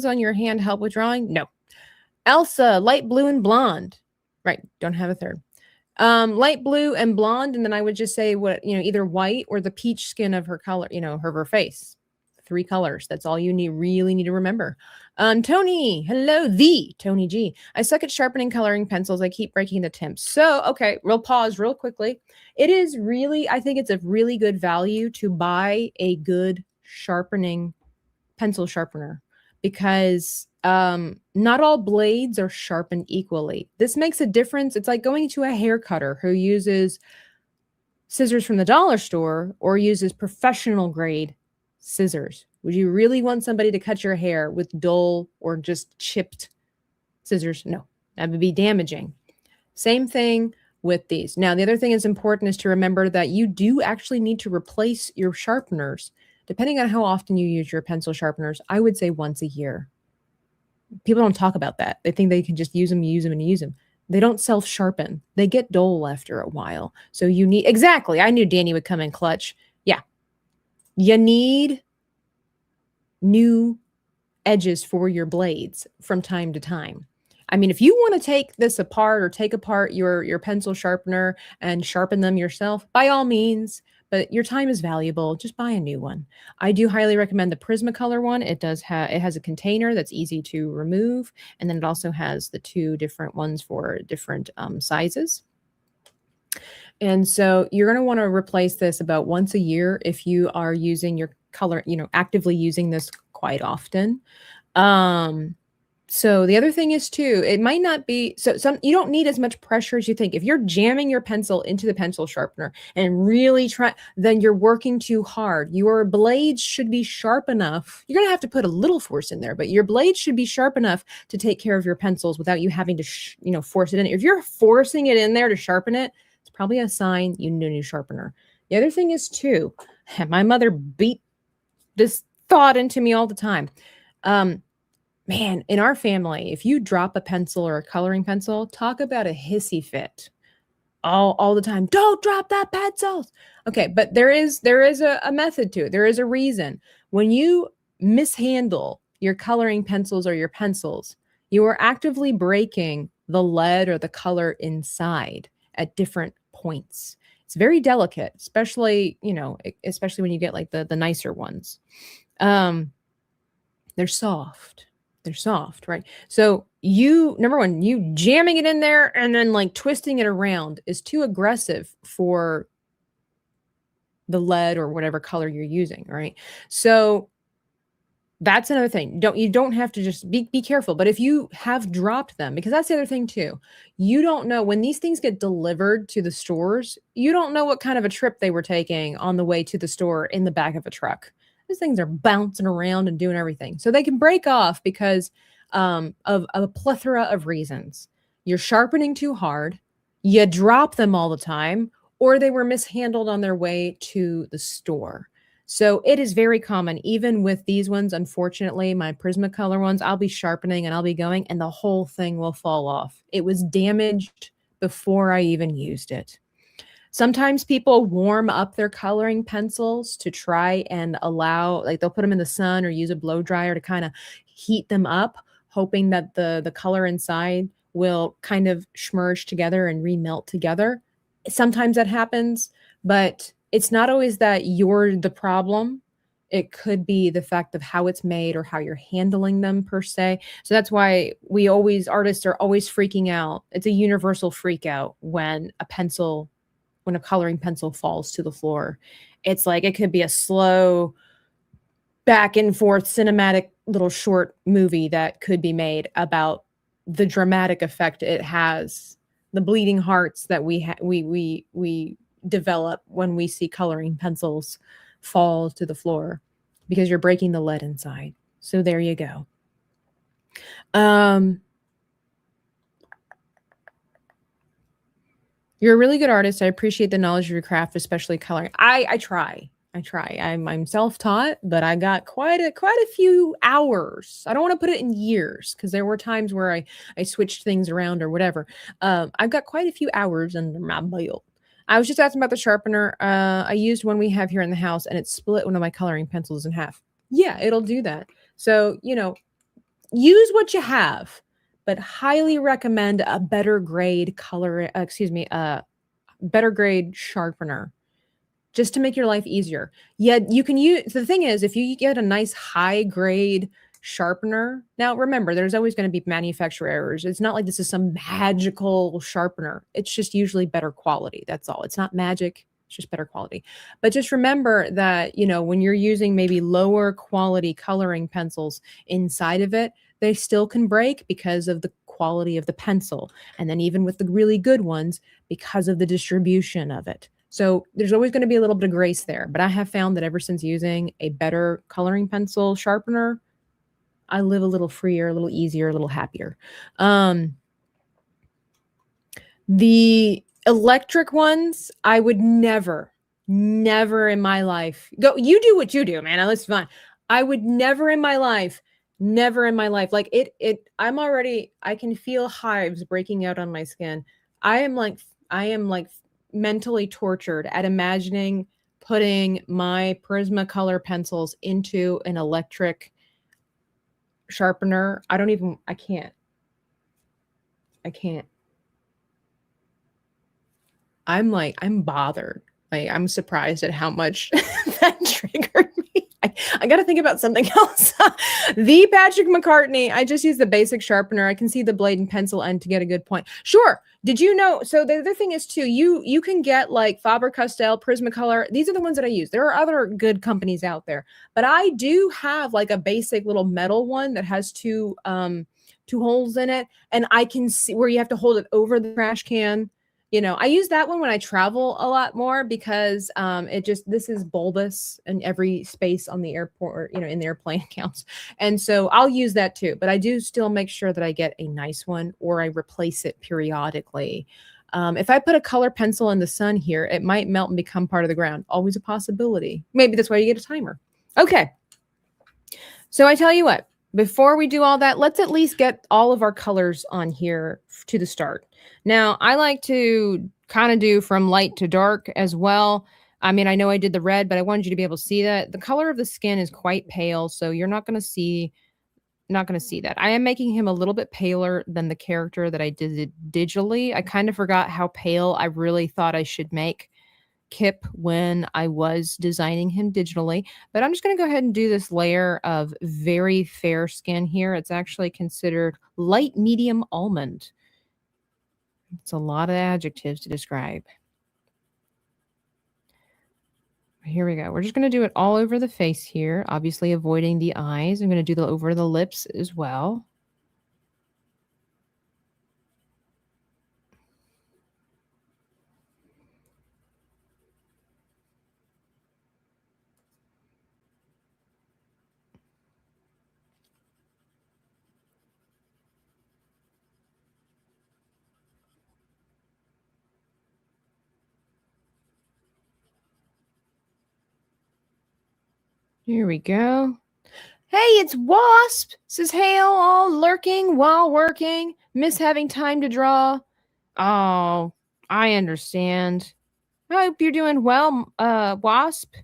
on your hand help with drawing? No. Elsa, light blue and blonde. Right, don't have a third. Light blue and blonde, and then I would just say either white or the peach skin of her color, her face. 3 colors. That's all you really need to remember. Tony, hello, the Tony G. I suck at sharpening coloring pencils. I keep breaking the tips. So, okay, real pause real quickly. I think it's a really good value to buy a good pencil sharpener, because not all blades are sharpened equally. This makes a difference. It's like going to a hair cutter who uses scissors from the dollar store or uses professional grade scissors. Would you really want somebody to cut your hair with dull or just chipped scissors? No, that would be damaging. Same thing with these. Now, the other thing that's important is to remember that you do actually need to replace your sharpeners. Depending on how often you use your pencil sharpeners, I would say once a year. People don't talk about that. They think they can just use them. They don't self-sharpen. They get dull after a while. So you need, exactly. I knew Danny would come in clutch. Yeah. You need new edges for your blades from time to time. I mean, if you want to take this apart or take apart your pencil sharpener and sharpen them yourself, by all means, but your time is valuable. Just buy a new one. I do highly recommend the Prismacolor one. It has a container that's easy to remove, and then it also has the 2 different ones for different sizes. And so you're going to want to replace this about once a year if you are using your color, actively using this quite often. So the other thing is too, it might not be so you don't need as much pressure as you think. If you're jamming your pencil into the pencil sharpener and really then you're working too hard. Your blades should be sharp enough. You're going to have to put a little force in there, but your blades should be sharp enough to take care of your pencils without you having to, force it in. If you're forcing it in there to sharpen it, it's probably a sign you need a new sharpener. The other thing is too, my mother beat this thought into me all the time. Man, in our family, if you drop a pencil or a coloring pencil, talk about a hissy fit all the time. Don't drop that pencil. Okay, but there is a method to it. There is a reason. When you mishandle your coloring pencils or your pencils, you are actively breaking the lead or the color inside at different points. It's very delicate, especially when you get like the nicer ones. They're soft. They're soft, right? So number one, you jamming it in there and then like twisting it around is too aggressive for the lead or whatever color you're using, right? So that's another thing. You don't have to just be careful. But if you have dropped them, because that's the other thing too, you don't know when these things get delivered to the stores, you don't know what kind of a trip they were taking on the way to the store in the back of a truck. These things are bouncing around and doing everything. So they can break off because of a plethora of reasons. You're sharpening too hard, you drop them all the time, or they were mishandled on their way to the store. So it is very common, even with these ones, unfortunately, my Prismacolor ones, I'll be sharpening and I'll be going and the whole thing will fall off. It was damaged before I even used it. Sometimes people warm up their coloring pencils to try and allow, like they'll put them in the sun or use a blow dryer to kind of heat them up, hoping that the color inside will kind of smudge together and remelt together. Sometimes that happens, but it's not always that you're the problem. It could be the fact of how it's made or how you're handling them per se. So that's why artists are always freaking out. It's a universal freak out when a coloring pencil falls to the floor. It's like, it could be a slow back and forth cinematic little short movie that could be made about the dramatic effect it has, the bleeding hearts that we develop when we see coloring pencils fall to the floor because you're breaking the lead inside. So there you go. You're a really good artist. I appreciate the knowledge of your craft, especially coloring. I try. I'm self-taught, but I got quite a few hours. I don't want to put it in years because there were times where I switched things around or whatever. I've got quite a few hours under my belt. I was just asking about the sharpener. I used one we have here in the house and it split one of my coloring pencils in half. Yeah, it'll do that. So, use what you have, but highly recommend a better grade better grade sharpener just to make your life easier. Yeah, you can use, the thing is, if you get a nice high grade sharpener, now remember, there's always going to be manufacturer errors. It's not like this is some magical sharpener. It's just usually better quality. That's all. It's not magic. It's just better quality. But just remember that, when you're using maybe lower quality coloring pencils inside of it, they still can break because of the quality of the pencil. And then even with the really good ones, because of the distribution of it. So there's always going to be a little bit of grace there. But I have found that ever since using a better coloring pencil sharpener, I live a little freer, a little easier, a little happier. The electric ones, I would never in my life go. You do what you do, man. That's fine. I would never in my life. Like I can feel hives breaking out on my skin. I am like mentally tortured at imagining putting my Prismacolor pencils into an electric sharpener. I can't. I'm bothered. I'm surprised at how much that triggered me. I got to think about something else. The Patrick McCartney. I just use the basic sharpener. I can see the blade and pencil end to get a good point. Sure. Did you know? So the other thing is too, you can get like Faber-Castell, Prismacolor. These are the ones that I use. There are other good companies out there, but I do have like a basic little metal one that has two 2 holes in it, and I can see where you have to hold it over the trash can. You know, I use that one when I travel a lot more because this is bulbous and every space on the airport, you know, in the airplane counts. And so I'll use that too, but I do still make sure that I get a nice one or I replace it periodically. If I put a color pencil in the sun here, it might melt and become part of the ground. Always a possibility. Maybe that's why you get a timer. Okay. So I tell you what, before we do all that, let's at least get all of our colors on here to the start. Now, I like to kind of do from light to dark as well. I mean, I know I did the red, but I wanted you to be able to see that. The color of the skin is quite pale, so you're not going to see that. I am making him a little bit paler than the character that I did it digitally. I kind of forgot how pale I really thought I should make Kip when I was designing him digitally, but I'm just going to go ahead and do this layer of very fair skin here. It's actually considered light medium almond. It's a lot of adjectives to describe. Here we go. We're just going to do it all over the face here, obviously avoiding the eyes. I'm going to do the over the lips as well. Here we go. Hey, it's Wasp, says Hail, all lurking while working. Miss having time to draw. Oh, I understand. I hope you're doing well, Wasp.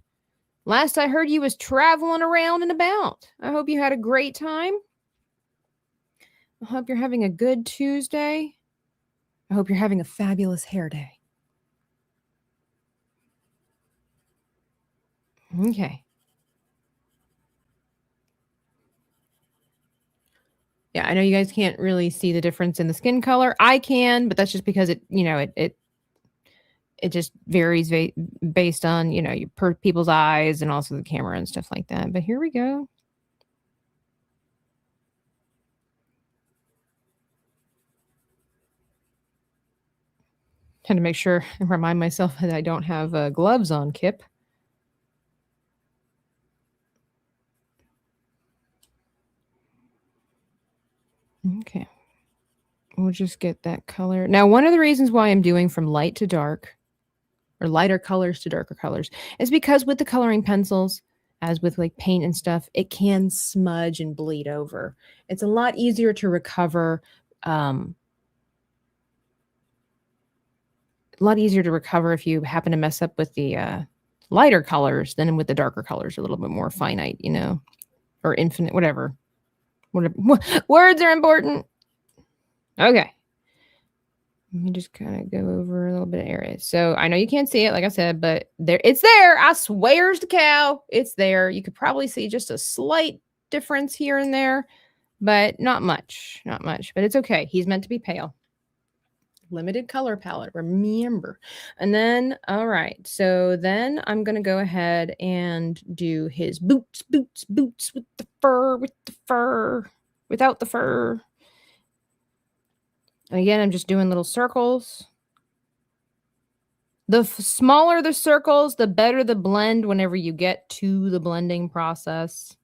Last I heard you was traveling around and about. I hope you had a great time. I hope you're having a good Tuesday. I hope you're having a fabulous hair day. Okay. Yeah, I know you guys can't really see the difference in the skin color. I can, but that's just because it just varies based on, you know, people's eyes and also the camera and stuff like that. But here we go. Had to make sure and remind myself that I don't have gloves on, Kip. Okay. We'll just get that color. Now, one of the reasons why I'm doing from light to dark, or lighter colors to darker colors, is because with the coloring pencils, as with like paint and stuff, it can smudge and bleed over. It's a lot easier to recover. A lot easier to recover if you happen to mess up with the lighter colors than with the darker colors, a little bit more finite, you know, or infinite, whatever. Words are important. Okay. Let me just kind of go over a little bit of area. So I know you can't see it, like I said, but it's there. I swears to cow, it's there. You could probably see just a slight difference here and there, but not much, but it's okay. He's meant to be pale. Limited color palette, remember. And then, all right, so then I'm going to go ahead and do his boots with the fur, without the fur. And again, I'm just doing little circles. The smaller the circles, the better the blend whenever you get to the blending process.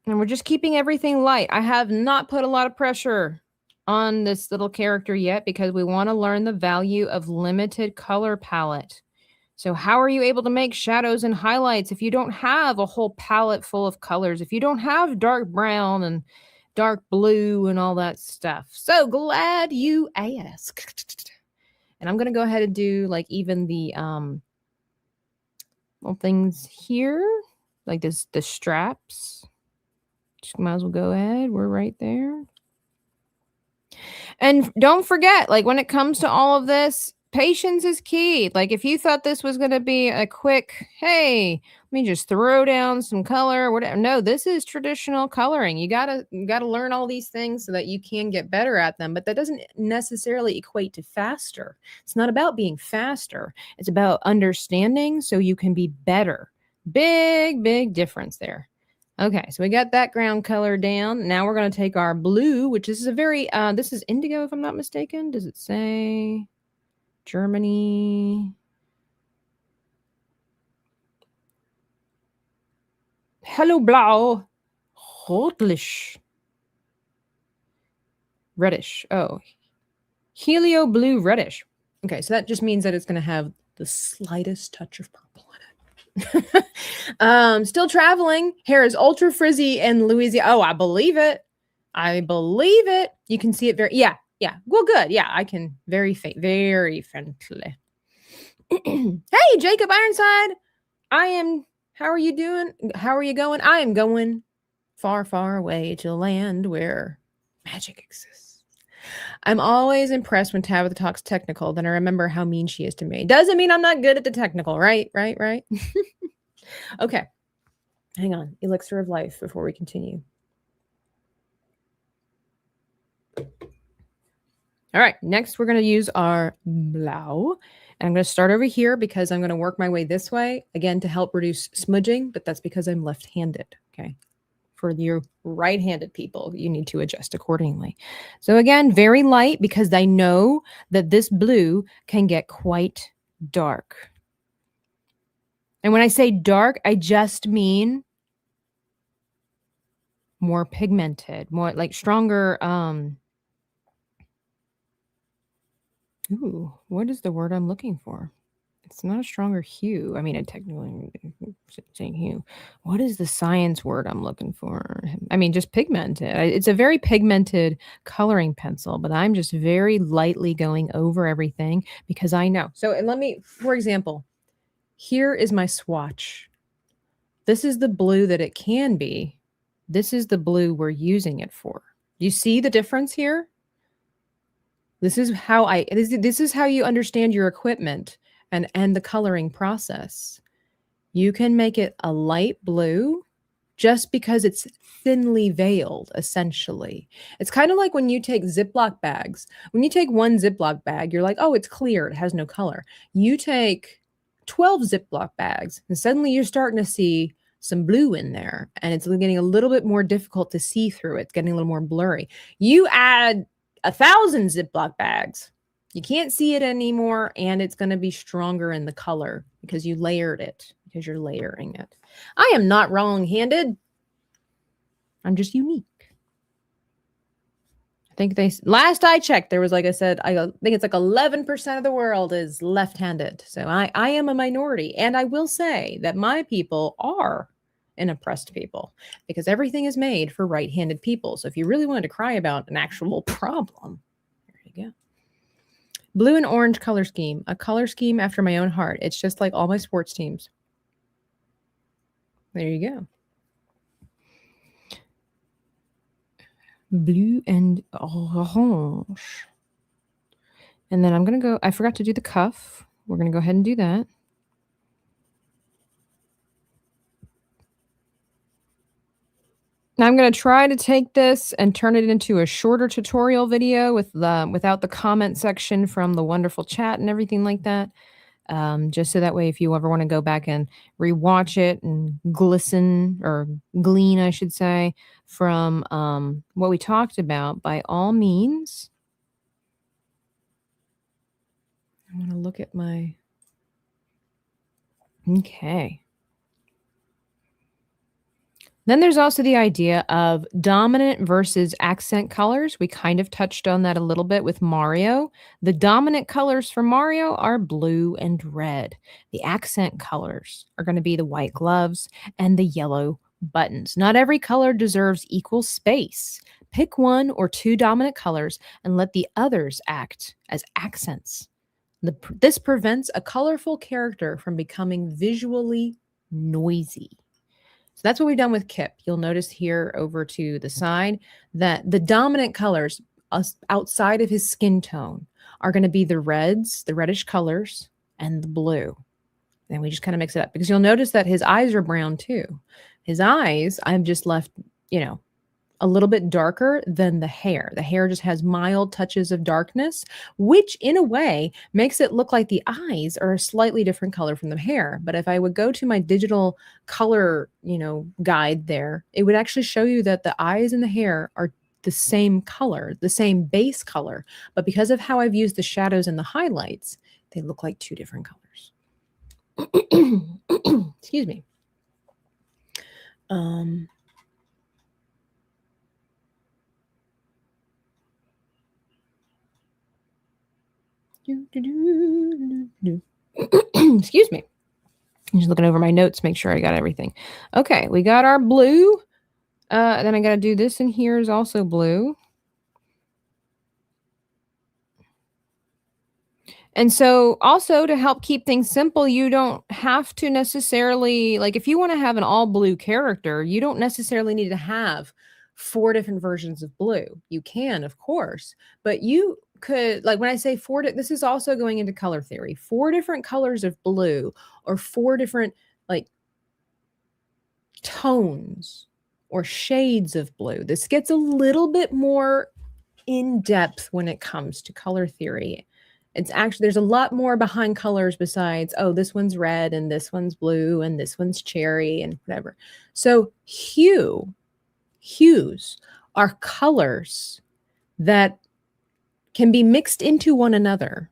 And we're just keeping everything light. I have not put a lot of pressure on this little character yet because we want to learn the value of limited color palette. So how are you able to make shadows and highlights if you don't have a whole palette full of colors, if you don't have dark brown and dark blue and all that stuff? So glad you asked. And I'm going to go ahead and do like even the little things here, like this, the straps. Just might as well go ahead. We're right there. And don't forget, like when it comes to all of this, patience is key. Like if you thought this was going to be a quick, hey, let me just throw down some color, whatever. No, this is traditional coloring. You gotta learn all these things so that you can get better at them. But that doesn't necessarily equate to faster. It's not about being faster. It's about understanding so you can be better. Big difference there. Okay, so we got that ground color down. Now we're going to take our blue, which is a very, this is indigo, if I'm not mistaken. Does it say Germany? Hello, blau. Rotlich. Reddish. Oh, helio blue reddish. Okay, so that just means that it's going to have the slightest touch of purple in it. Still traveling. Hair is ultra frizzy in Louisiana. Oh, I believe it. I believe it. You can see it very, yeah. Well, good. Yeah, I can very faintly. Hey, Jacob Ironside. How are you doing? How are you going? I am going far away to a land where magic exists. I'm always impressed when Tabitha talks technical. Then I remember how mean she is to me. Doesn't mean I'm not good at the technical, right? Okay. Hang on. Elixir of life before we continue. All right. Next, we're going to use our blau. And I'm going to start over here because I'm going to work my way this way, again, to help reduce smudging. But that's because I'm left-handed. Okay. For your right-handed people, you need to adjust accordingly. So again, very light because I know that this blue can get quite dark. And when I say dark, I just mean more pigmented, more like stronger. Ooh, what is the word I'm looking for? It's not a stronger hue. I mean, it technically saying hue. What is the science word I'm looking for? I mean, just pigmented. It's a very pigmented coloring pencil, but I'm just very lightly going over everything because I know. So, and let me, for example, here is my swatch. This is the blue that it can be. This is the blue we're using it for. You see the difference here? This is how this is how you understand your equipment and the coloring process. You can make it a light blue just because it's thinly veiled, essentially. It's kind of like when you take Ziploc bags. When you take one Ziploc bag, you're like, oh, it's clear. It has no color. You take 12 Ziploc bags, and suddenly you're starting to see some blue in there, and it's getting a little bit more difficult to see through. It's getting a little more blurry. You add 1,000 Ziploc bags, you can't see it anymore, and it's going to be stronger in the color because you layered it, because you're layering it. I am not wrong-handed. I'm just unique. I think last I checked, there was, like I said, I think it's like 11% of the world is left-handed. So I am a minority, and I will say that my people are an oppressed people because everything is made for right-handed people. So if you really wanted to cry about an actual problem, there you go. Blue and orange color scheme, a color scheme after my own heart. It's just like all my sports teams. There you go. Blue and orange. And then I'm going to go, I forgot to do the cuff. We're going to go ahead and do that. Now I'm going to try to take this and turn it into a shorter tutorial video without the comment section from the wonderful chat and everything like that. Just so that way, if you ever want to go back and rewatch it and glean, I should say, from what we talked about, by all means. I want to look at my. Okay. Then there's also the idea of dominant versus accent colors. We kind of touched on that a little bit with Mario. The dominant colors for Mario are blue and red. The accent colors are going to be the white gloves and the yellow buttons. Not every color deserves equal space. Pick one or two dominant colors and let the others act as accents. This prevents a colorful character from becoming visually noisy. So that's what we've done with Kip. You'll notice here over to the side that the dominant colors outside of his skin tone are going to be the reds, the reddish colors, and the blue. And we just kind of mix it up because you'll notice that his eyes are brown too. His eyes, I've just left, a little bit darker than the hair. The hair just has mild touches of darkness, which in a way makes it look like the eyes are a slightly different color from the hair. But if I would go to my digital color, guide there, it would actually show you that the eyes and the hair are the same color, the same base color. But because of how I've used the shadows and the highlights, they look like two different colors. Excuse me. Excuse me. I'm just looking over my notes, make sure I got everything. Okay, we got our blue. Then I got to do this in here is also blue. And so also to help keep things simple, you don't have to necessarily, like if you want to have an all blue character, you don't necessarily need to have 4 different versions of blue. You can, of course, but you could, like when I say 4, this is also going into color theory, 4 different colors of blue or 4 different like tones or shades of blue. This gets a little bit more in depth when it comes to color theory. It's actually, there's a lot more behind colors besides, oh, this one's red and this one's blue and this one's cherry and whatever. So hues are colors that can be mixed into one another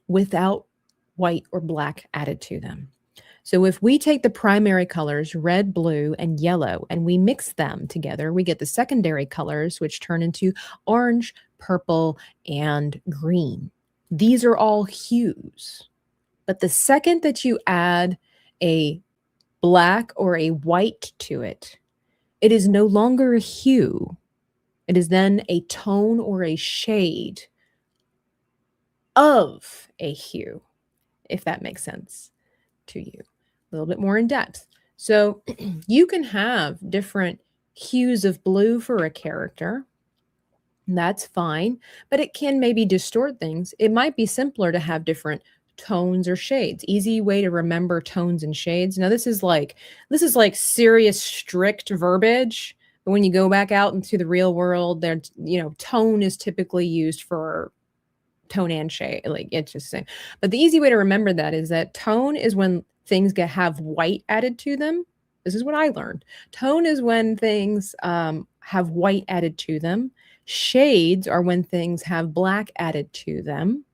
without white or black added to them. So if we take the primary colors, red, blue, and yellow, and we mix them together, we get the secondary colors, which turn into orange, purple, and green. These are all hues. But the second that you add a black or a white to it, it is no longer a hue. It is then a tone or a shade of a hue, if that makes sense to you. A little bit more in depth. So you can have different hues of blue for a character. That's fine, but it can maybe distort things. It might be simpler to have different tones or shades. Easy way to remember tones and shades. Now this is like serious, strict verbiage. But when you go back out into the real world, there, tone is typically used for tone and shade. Like it's just the same. But the easy way to remember that is that tone is when things have white added to them. This is what I learned. Tone is when things have white added to them. Shades are when things have black added to them.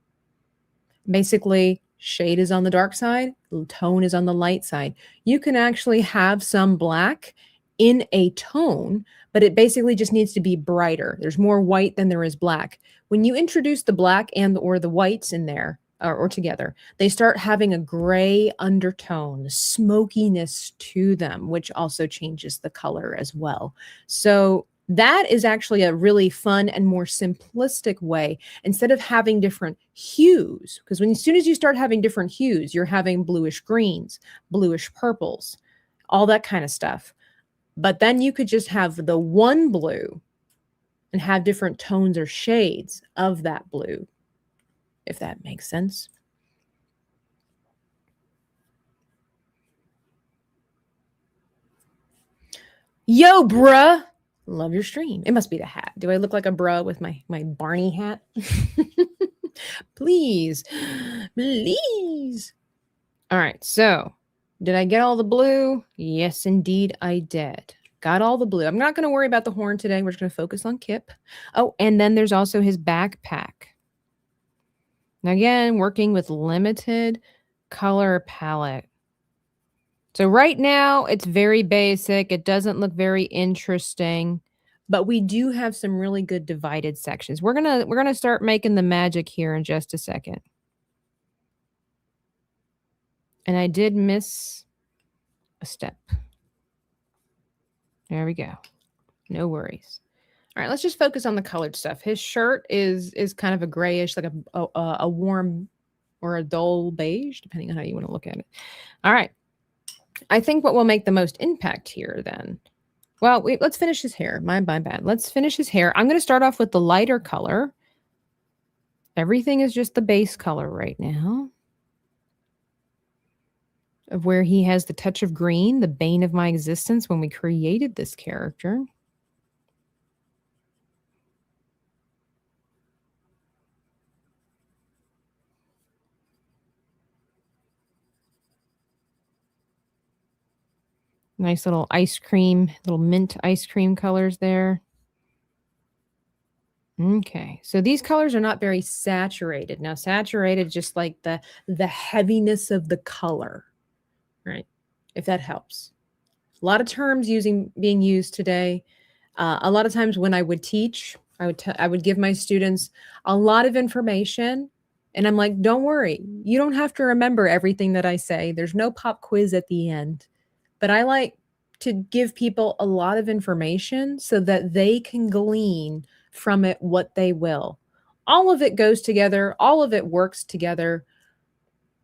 Basically, shade is on the dark side, tone is on the light side. You can actually have some black in a tone, but it basically just needs to be brighter. There's more white than there is black. When you introduce the black or the whites in there, or together, they start having a gray undertone, smokiness to them, which also changes the color as well. So that is actually a really fun and more simplistic way, instead of having different hues, because as soon as you start having different hues, you're having bluish greens, bluish purples, all that kind of stuff. But then you could just have the one blue and have different tones or shades of that blue, if that makes sense. Yo, bruh. Love your stream. It must be the hat. Do I look like a bruh with my Barney hat? Please. Please. All right. So did I get all the blue? Yes, indeed, I did. Got all the blue. I'm not going to worry about the horn today. We're just going to focus on Kip. Oh, and then there's also his backpack. Now, again, working with limited color palette. So right now, it's very basic. It doesn't look very interesting, but we do have some really good divided sections. We're gonna start making the magic here in just a second. And I did miss a step. There we go. No worries. All right, let's just focus on the colored stuff. His shirt is kind of a grayish, like a warm or a dull beige, depending on how you want to look at it. All right. I think what will make the most impact here then. Well, let's finish his hair. My bad. Let's finish his hair. I'm going to start off with the lighter color. Everything is just the base color right now, of where he has the touch of green, the bane of my existence when we created this character. Nice little ice cream, little mint ice cream colors there. Okay, so these colors are not very saturated. Now, saturated, just like the heaviness of the color, right? If that helps. A lot of terms being used today. A lot of times when I would teach, I would give my students a lot of information, and I'm like, don't worry, you don't have to remember everything that I say. There's no pop quiz at the end, but I like to give people a lot of information so that they can glean from it what they will. All of it goes together. All of it works together.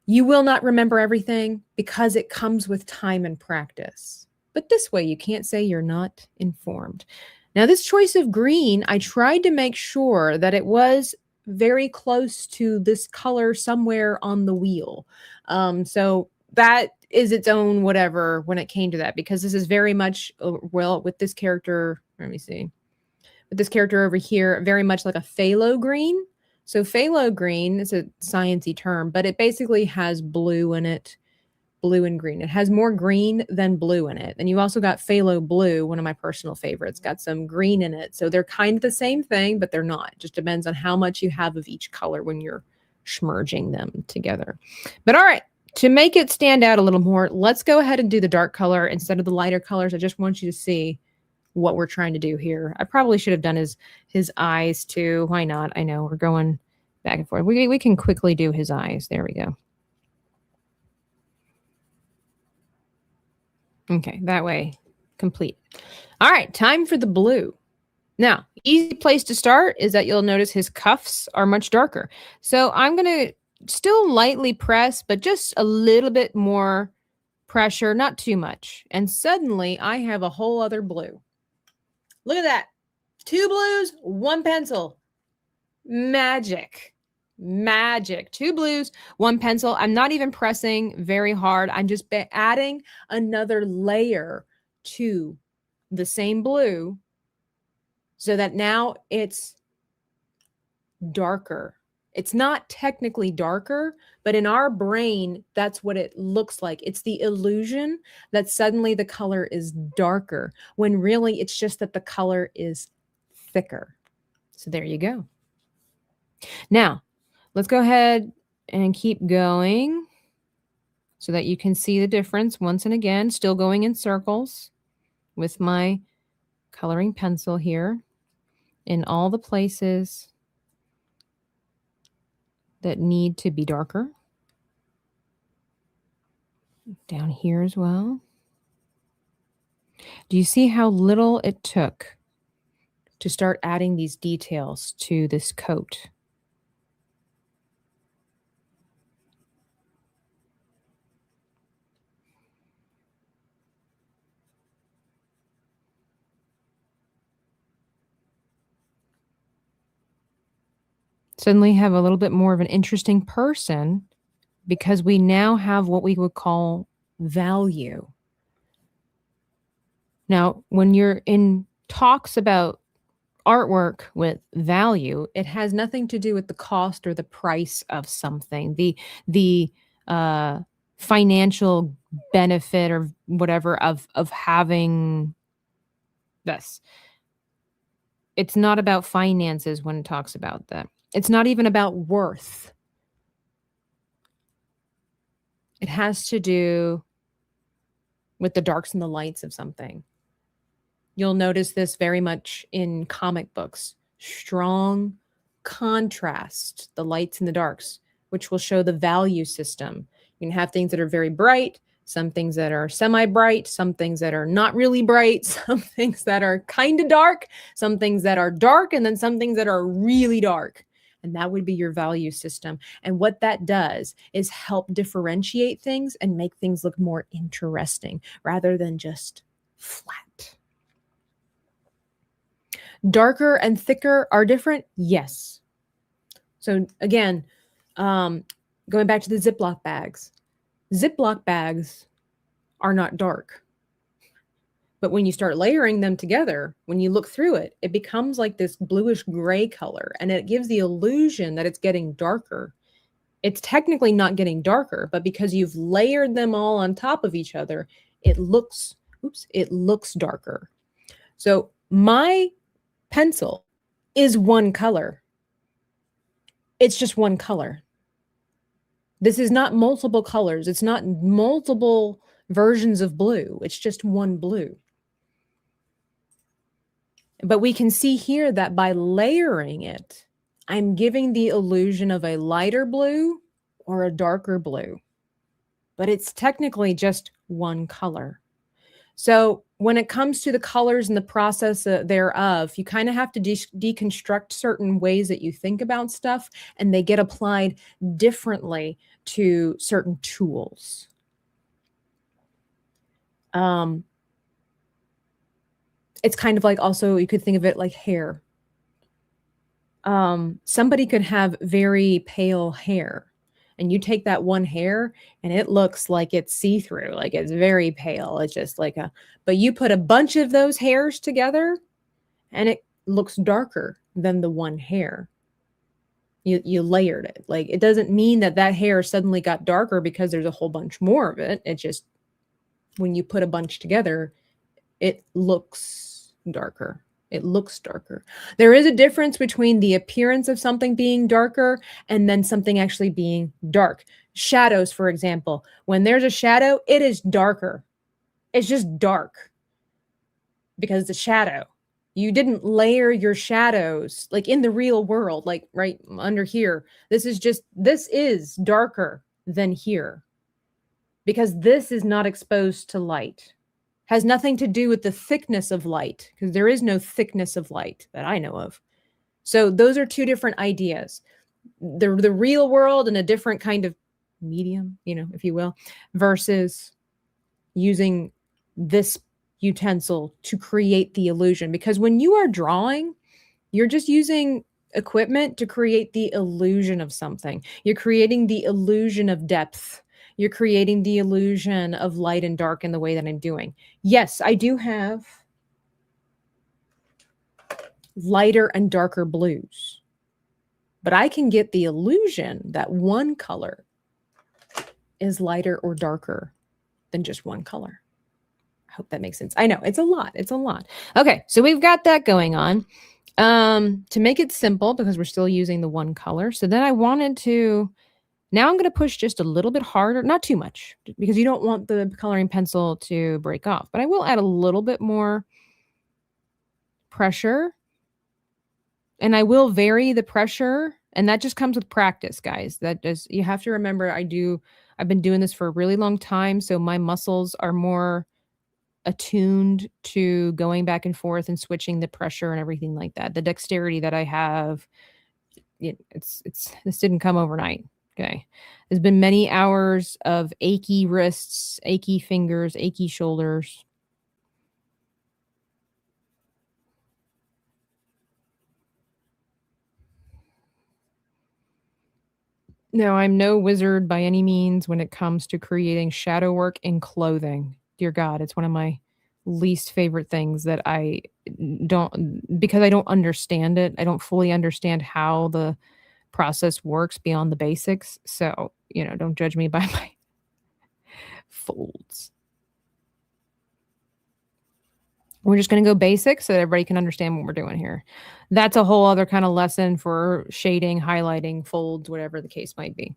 You will not remember everything because it comes with time and practice. But this way, you can't say you're not informed. Now, this choice of green, I tried to make sure that it was very close to this color somewhere on the wheel. So that is its own whatever when it came to that, because this is very much, well, with this character, let me see. With this character over here, very much like a phthalo green. So phthalo green is a sciencey term, but it basically has blue in it, blue and green. It has more green than blue in it. And you also got phthalo blue, one of my personal favorites, got some green in it. So they're kind of the same thing, but they're not. It just depends on how much you have of each color when you're smudging them together. But all right, to make it stand out a little more, let's go ahead and do the dark color instead of the lighter colors. I just want you to see what we're trying to do here. I probably should have done his eyes too. Why not? I know we're going back and forth. We can quickly do his eyes. There we go. Okay, that way, complete. All right, time for the blue. Now, easy place to start is that you'll notice his cuffs are much darker. So I'm going to still lightly press, but just a little bit more pressure, not too much. And suddenly I have a whole other blue. Look at that. 2 blues, 1 pencil. Magic. Magic. 2 blues, 1 pencil. I'm not even pressing very hard. I'm just adding another layer to the same blue so that now it's darker. It's not technically darker, but in our brain, that's what it looks like. It's the illusion that suddenly the color is darker when really it's just that the color is thicker. So there you go. Now, let's go ahead and keep going so that you can see the difference once and again, still going in circles with my coloring pencil here in all the places that need to be darker. Down here as well. Do you see how little it took to start adding these details to this coat? Suddenly have a little bit more of an interesting person because we now have what we would call value. Now, when you're in talks about artwork with value, it has nothing to do with the cost or the price of something, the financial benefit or whatever of having this. It's not about finances when it talks about that. It's not even about worth. It has to do with the darks and the lights of something. You'll notice this very much in comic books. Strong contrast, the lights and the darks, which will show the value system. You can have things that are very bright, some things that are semi-bright, some things that are not really bright, some things that are kind of dark, some things that are dark, and then some things that are really dark. And that would be your value system. And what that does is help differentiate things and make things look more interesting rather than just flat. Darker and thicker are different? Yes. So again, going back to the Ziploc bags. Ziploc bags are not dark. But when you start layering them together, when you look through it, it becomes like this bluish gray color, and it gives the illusion that it's getting darker. It's technically not getting darker, but because you've layered them all on top of each other, it looks oops, it looks darker. So my pencil is one color. It's just one color. This is not multiple colors. It's not multiple versions of blue. It's just one blue. But we can see here that by layering it, I'm giving the illusion of a lighter blue or a darker blue. But it's technically just one color. So when it comes to the colors and the process thereof, you kind of have to deconstruct certain ways that you think about stuff, and they get applied differently to certain tools. It's kind of like, also you could think of it like hair. Somebody could have very pale hair, and you take that one hair and it looks like it's see-through, like it's very pale. It's just like but you put a bunch of those hairs together and it looks darker than the one hair. You layered it. Like, it doesn't mean that that hair suddenly got darker because there's a whole bunch more of it. It just, when you put a bunch together, it looks darker. It looks darker. There is a difference between the appearance of something being darker and then something actually being dark. Shadows, for example. When there's a shadow, it is darker. It's just dark because it's a shadow. You didn't layer your shadows like in the real world, like right under here. This is darker than here because this is not exposed to light. Has nothing to do with the thickness of light, because there is no thickness of light that I know of. So those are two different ideas. The real world and a different kind of medium, if you will, versus using this utensil to create the illusion. Because when you are drawing, you're just using equipment to create the illusion of something. You're creating the illusion of depth. You're creating the illusion of light and dark in the way that I'm doing. Yes, I do have lighter and darker blues, but I can get the illusion that one color is lighter or darker than just one color. I hope that makes sense. I know it's a lot. It's a lot. Okay, so we've got that going on. To make it simple, because we're still using the one color. So then I wanted to, now I'm going to push just a little bit harder, not too much, because you don't want the coloring pencil to break off, but I will add a little bit more pressure, and I will vary the pressure. And that just comes with practice, guys. You have to remember, I've been doing this for a really long time. So my muscles are more attuned to going back and forth and switching the pressure and everything like that. The dexterity that I have, this didn't come overnight. Okay. There's been many hours of achy wrists, achy fingers, achy shoulders. No, I'm no wizard by any means when it comes to creating shadow work in clothing. Dear God, it's one of my least favorite things that I don't, because I don't understand it. I don't fully understand how the process works beyond the basics. So, don't judge me by my folds. We're just going to go basic so that everybody can understand what we're doing here. That's a whole other kind of lesson for shading, highlighting, folds, whatever the case might be.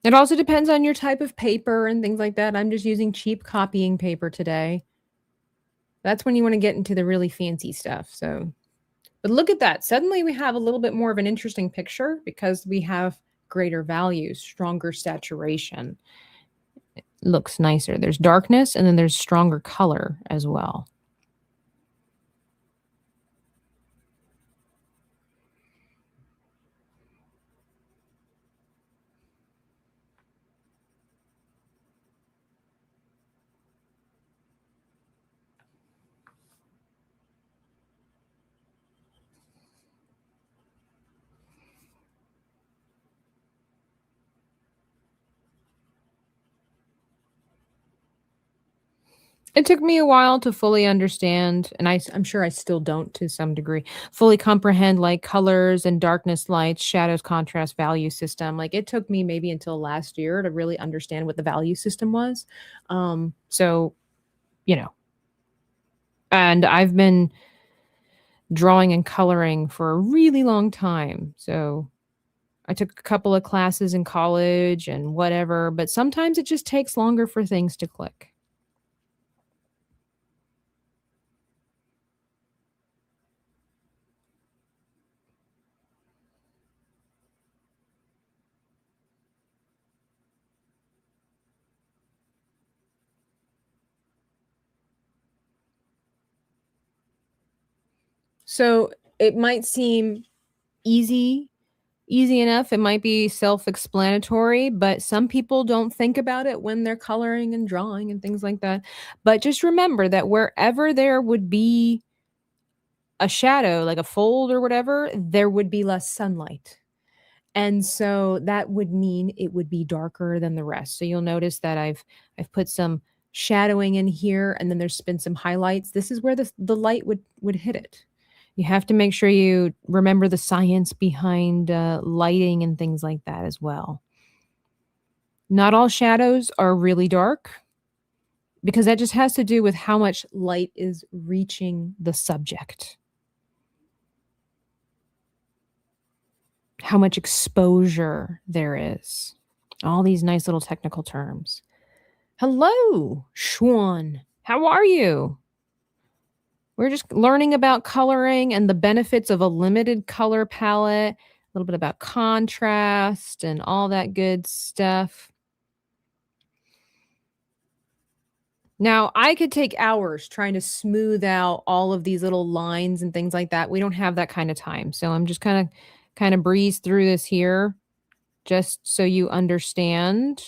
It also depends on your type of paper and things like that. I'm just using cheap copying paper today. That's when you want to get into the really fancy stuff. So, but look at that. Suddenly we have a little bit more of an interesting picture because we have greater values, stronger saturation. It looks nicer. There's darkness and then there's stronger color as well. It took me a while to fully understand, and I'm sure I still don't to some degree, fully comprehend like colors and darkness, lights, shadows, contrast, value system. Like it took me maybe until last year to really understand what the value system was. So, you know, and I've been drawing and coloring for a really long time. So I took a couple of classes in college and whatever, but sometimes it just takes longer for things to click. So it might seem easy enough. It might be self-explanatory, but some people don't think about it when they're coloring and drawing and things like that. But just remember that wherever there would be a shadow, like a fold or whatever, there would be less sunlight. And so that would mean it would be darker than the rest. So you'll notice that I've put some shadowing in here, and then there's been some highlights. This is where the light would hit it. You have to make sure you remember the science behind lighting and things like that as well. Not all shadows are really dark because that just has to do with how much light is reaching the subject. How much exposure there is. All these nice little technical terms. Hello, Schwan. How are you? We're just learning about coloring and the benefits of a limited color palette, a little bit about contrast and all that good stuff. Now, I could take hours trying to smooth out all of these little lines and things like that. We don't have that kind of time. So I'm just kind of breeze through this here just so you understand.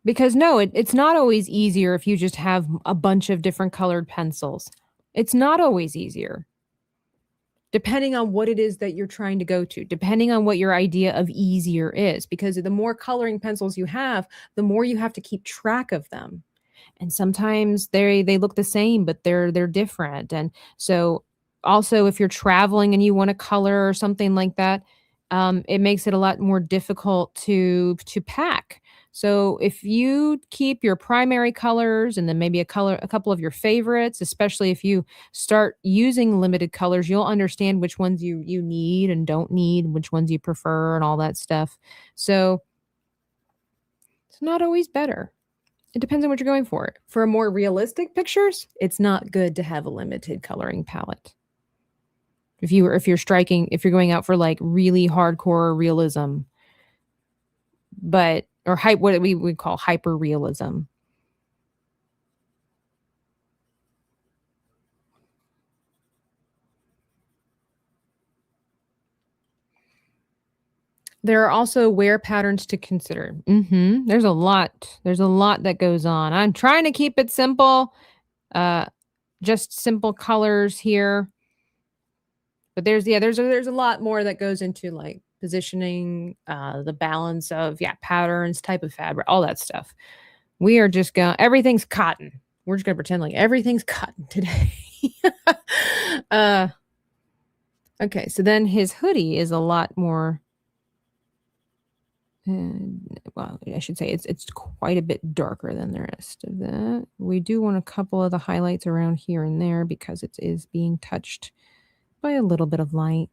Because no, it's not always easier if you just have a bunch of different colored pencils. It's not always easier. Depending on what it is that you're trying to go to, depending on what your idea of easier is, because the more coloring pencils you have, the more you have to keep track of them. And sometimes they look the same, but they're different. And so also if you're traveling and you want to color or something like that, it makes it a lot more difficult to pack. So if you keep your primary colors and then maybe a couple of your favorites, especially if you start using limited colors, you'll understand which ones you need and don't need, which ones you prefer and all that stuff. So it's not always better. It depends on what you're going for. For more realistic pictures, it's not good to have a limited coloring palette. If you're going out for like really hardcore realism, or what we would call hyper realism. There are also wear patterns to consider. There's a lot that goes on. I'm trying to keep it simple, just simple colors here. But there's a lot more that goes into like positioning, the balance of patterns, type of fabric, all that stuff. We are just everything's cotton. We're just gonna pretend like everything's cotton today. Okay, so then his hoodie is a lot more. Well, I should say it's quite a bit darker than the rest of that. We do want a couple of the highlights around here and there because it is being touched by a little bit of light.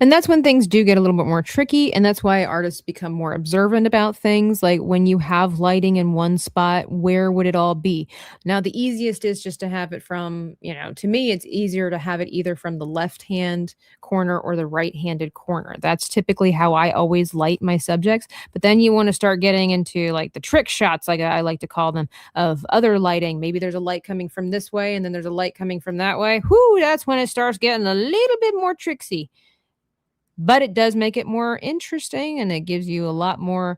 And that's when things do get a little bit more tricky. And that's why artists become more observant about things. Like when you have lighting in one spot, where would it all be? Now, the easiest is just to have it from, to me, it's easier to have it either from the left-hand corner or the right-handed corner. That's typically how I always light my subjects. But then you want to start getting into like the trick shots, like I like to call them, of other lighting. Maybe there's a light coming from this way and then there's a light coming from that way. Whoo, that's when it starts getting a little bit more tricksy. but it does make it more interesting, and it gives you a lot more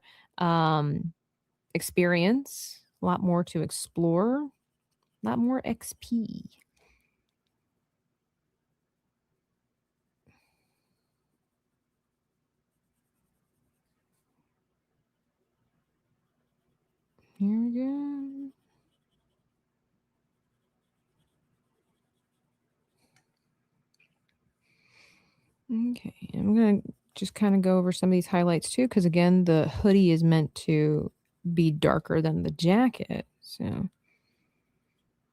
experience, a lot more to explore, a lot more XP. Here we go. Okay, I'm going to just kind of go over some of these highlights too, because again, the hoodie is meant to be darker than the jacket. So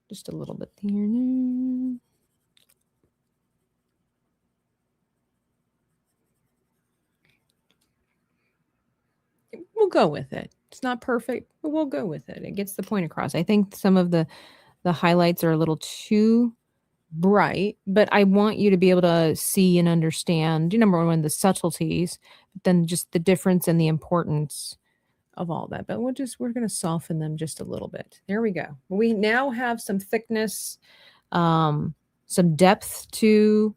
just a little bit here now. We'll go with it. It's not perfect, but we'll go with it. It gets the point across. I think some of the highlights are a little too bright, but I want you to be able to see and understand, number one, the subtleties, but then just the difference and the importance of all that. But we're going to soften them just a little bit. There we go. We now have some thickness, some depth to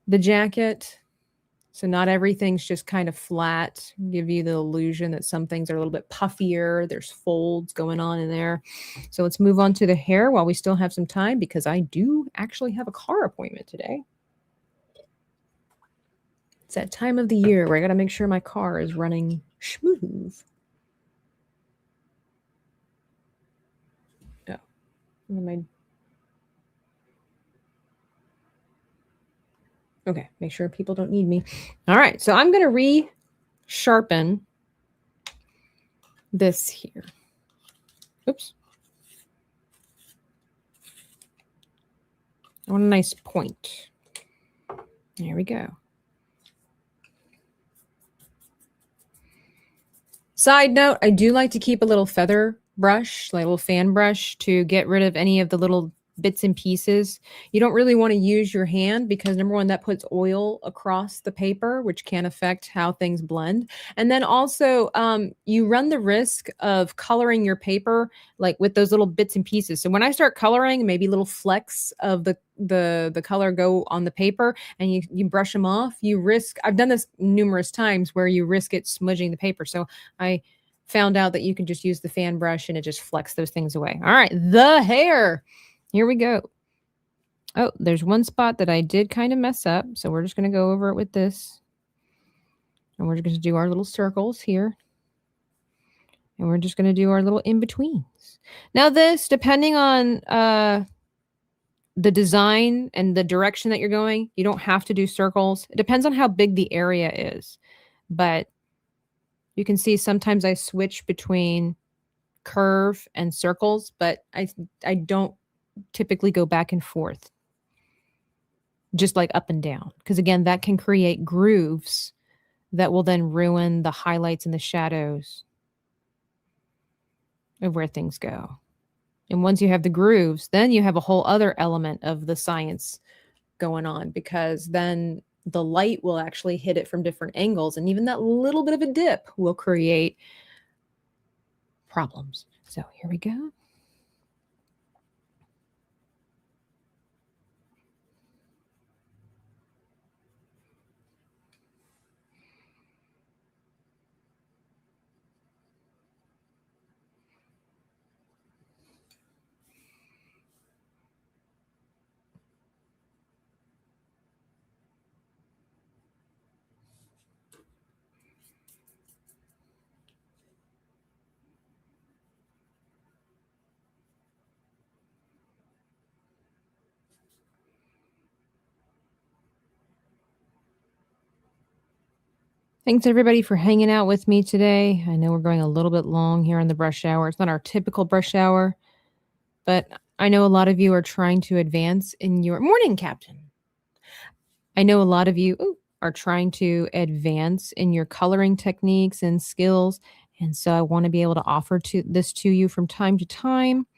the jacket. So not everything's just kind of flat, give you the illusion that some things are a little bit puffier. There's folds going on in there. So let's move on to the hair while we still have some time, because I do actually have a car appointment today. It's that time of the year where I got to make sure my car is running smooth. Oh, okay, make sure people don't need me. All right, so I'm going to re-sharpen this here. Oops. I want a nice point. There we go. Side note, I do like to keep a little feather brush, like a little fan brush, to get rid of any of the little bits and pieces. You don't really want to use your hand because, number one, that puts oil across the paper, which can affect how things blend. And then also, you run the risk of coloring your paper like with those little bits and pieces. So when I start coloring, maybe little flecks of the color go on the paper, and you brush them off, you risk, I've done this numerous times, where you risk it smudging the paper. So I found out that you can just use the fan brush and it just flecks those things away. All right, the hair. Here we go. Oh, there's one spot that I did kind of mess up. So we're just going to go over it with this. And we're just going to do our little circles here. And we're just going to do our little in-betweens. Now this, depending on the design and the direction that you're going, you don't have to do circles. It depends on how big the area is. But you can see sometimes I switch between curve and circles, but I don't typically go back and forth, just like up and down, because again, that can create grooves that will then ruin the highlights and the shadows of where things go. And once you have the grooves, then you have a whole other element of the science going on, because then the light will actually hit it from different angles, and even that little bit of a dip will create problems. So here we go. Thanks everybody for hanging out with me today. I know we're going a little bit long here in the brush hour. It's not our typical brush hour, but I know a lot of you are trying to advance in your morning, Captain. I know a lot of you are trying to advance in your coloring techniques and skills. And so I want to be able to offer this to you from time to time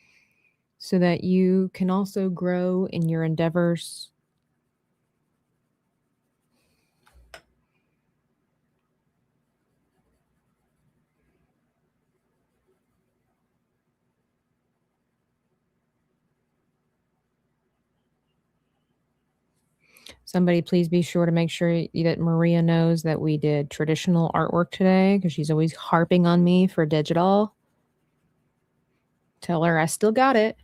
so that you can also grow in your endeavors. Somebody please be sure to make sure that Maria knows that we did traditional artwork today, because she's always harping on me for digital. Tell her I still got it.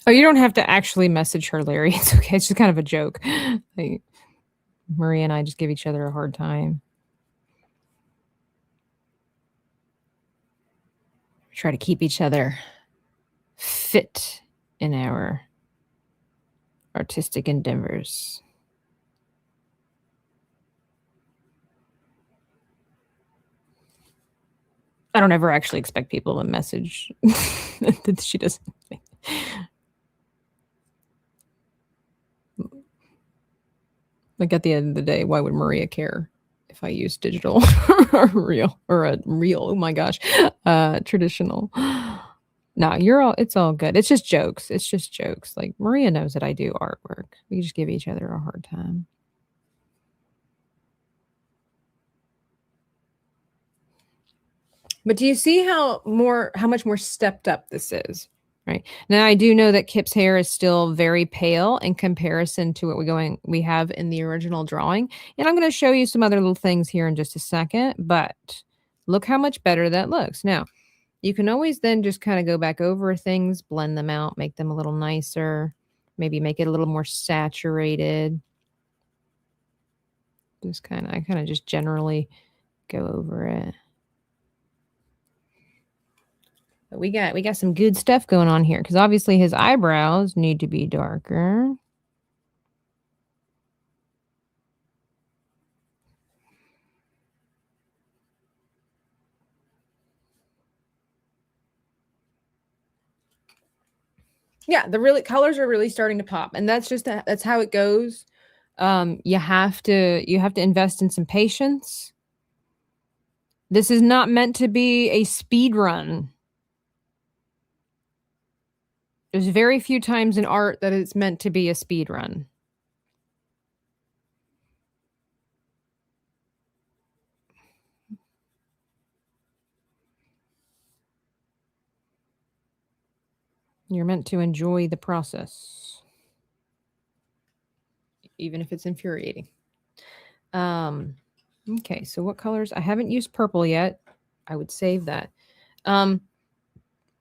Oh, you don't have to actually message her, Larry. It's okay. It's just kind of a joke. Like, Maria and I just give each other a hard time. Try to keep each other fit in our artistic endeavors. I don't ever actually expect people to message that she doesn't. Like, at the end of the day, why would Maria care if I use digital or real or a real? Oh my gosh, traditional. No, it's all good. It's just jokes. It's just jokes. Like, Maria knows that I do artwork. We just give each other a hard time. But do you see how much more stepped up this is? Right. Now, I do know that Kip's hair is still very pale in comparison to what we have in the original drawing. And I'm going to show you some other little things here in just a second, but look how much better that looks. Now, you can always then just kind of go back over things, blend them out, make them a little nicer, maybe make it a little more saturated. I kind of just generally go over it. But we got some good stuff going on here, because obviously his eyebrows need to be darker. Yeah, colors are really starting to pop, and that's how it goes. You have to invest in some patience. This is not meant to be a speed run. There's very few times in art that it's meant to be a speed run. You're meant to enjoy the process, even if it's infuriating. Okay, so what colors? I haven't used purple yet. I would save that.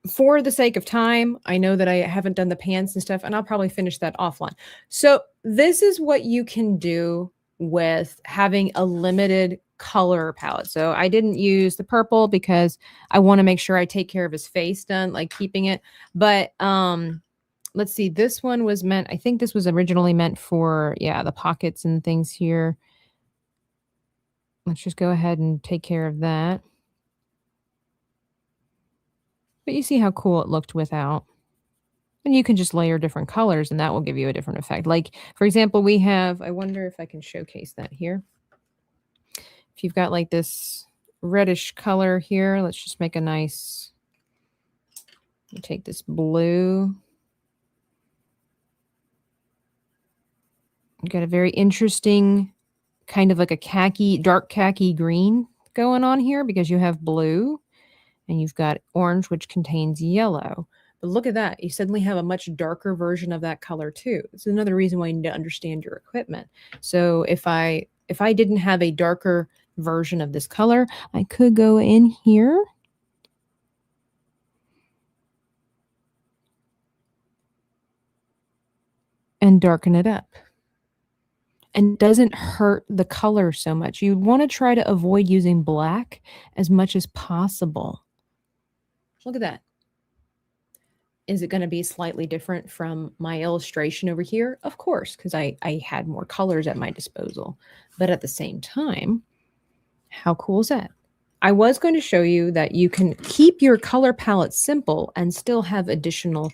For the sake of time, I know that I haven't done the pants and stuff, and I'll probably finish that offline. So this is what you can do with having a limited color palette. So I didn't use the purple because I want to make sure I take care of his face done, like keeping it. But let's see, this one was meant, I think this was originally meant for, the pockets and things here. Let's just go ahead and take care of that. But you see how cool it looked without. And you can just layer different colors, and that will give you a different effect. Like, for example, we have, I wonder if I can showcase that here. If you've got like this reddish color here, let's just make a nice, take this blue. You've got a very interesting kind of like a dark khaki green going on here, because you have blue and you've got orange, which contains yellow. But look at that. You suddenly have a much darker version of that color too. It's another reason why you need to understand your equipment. So if I didn't have a darker version of this color, I could go in here and darken it up. and doesn't hurt the color so much. You'd want to try to avoid using black as much as possible. Look at that. Is it going to be slightly different from my illustration over here? Of course, because I had more colors at my disposal. But at the same time, how cool is that? I was going to show you that you can keep your color palette simple and still have additional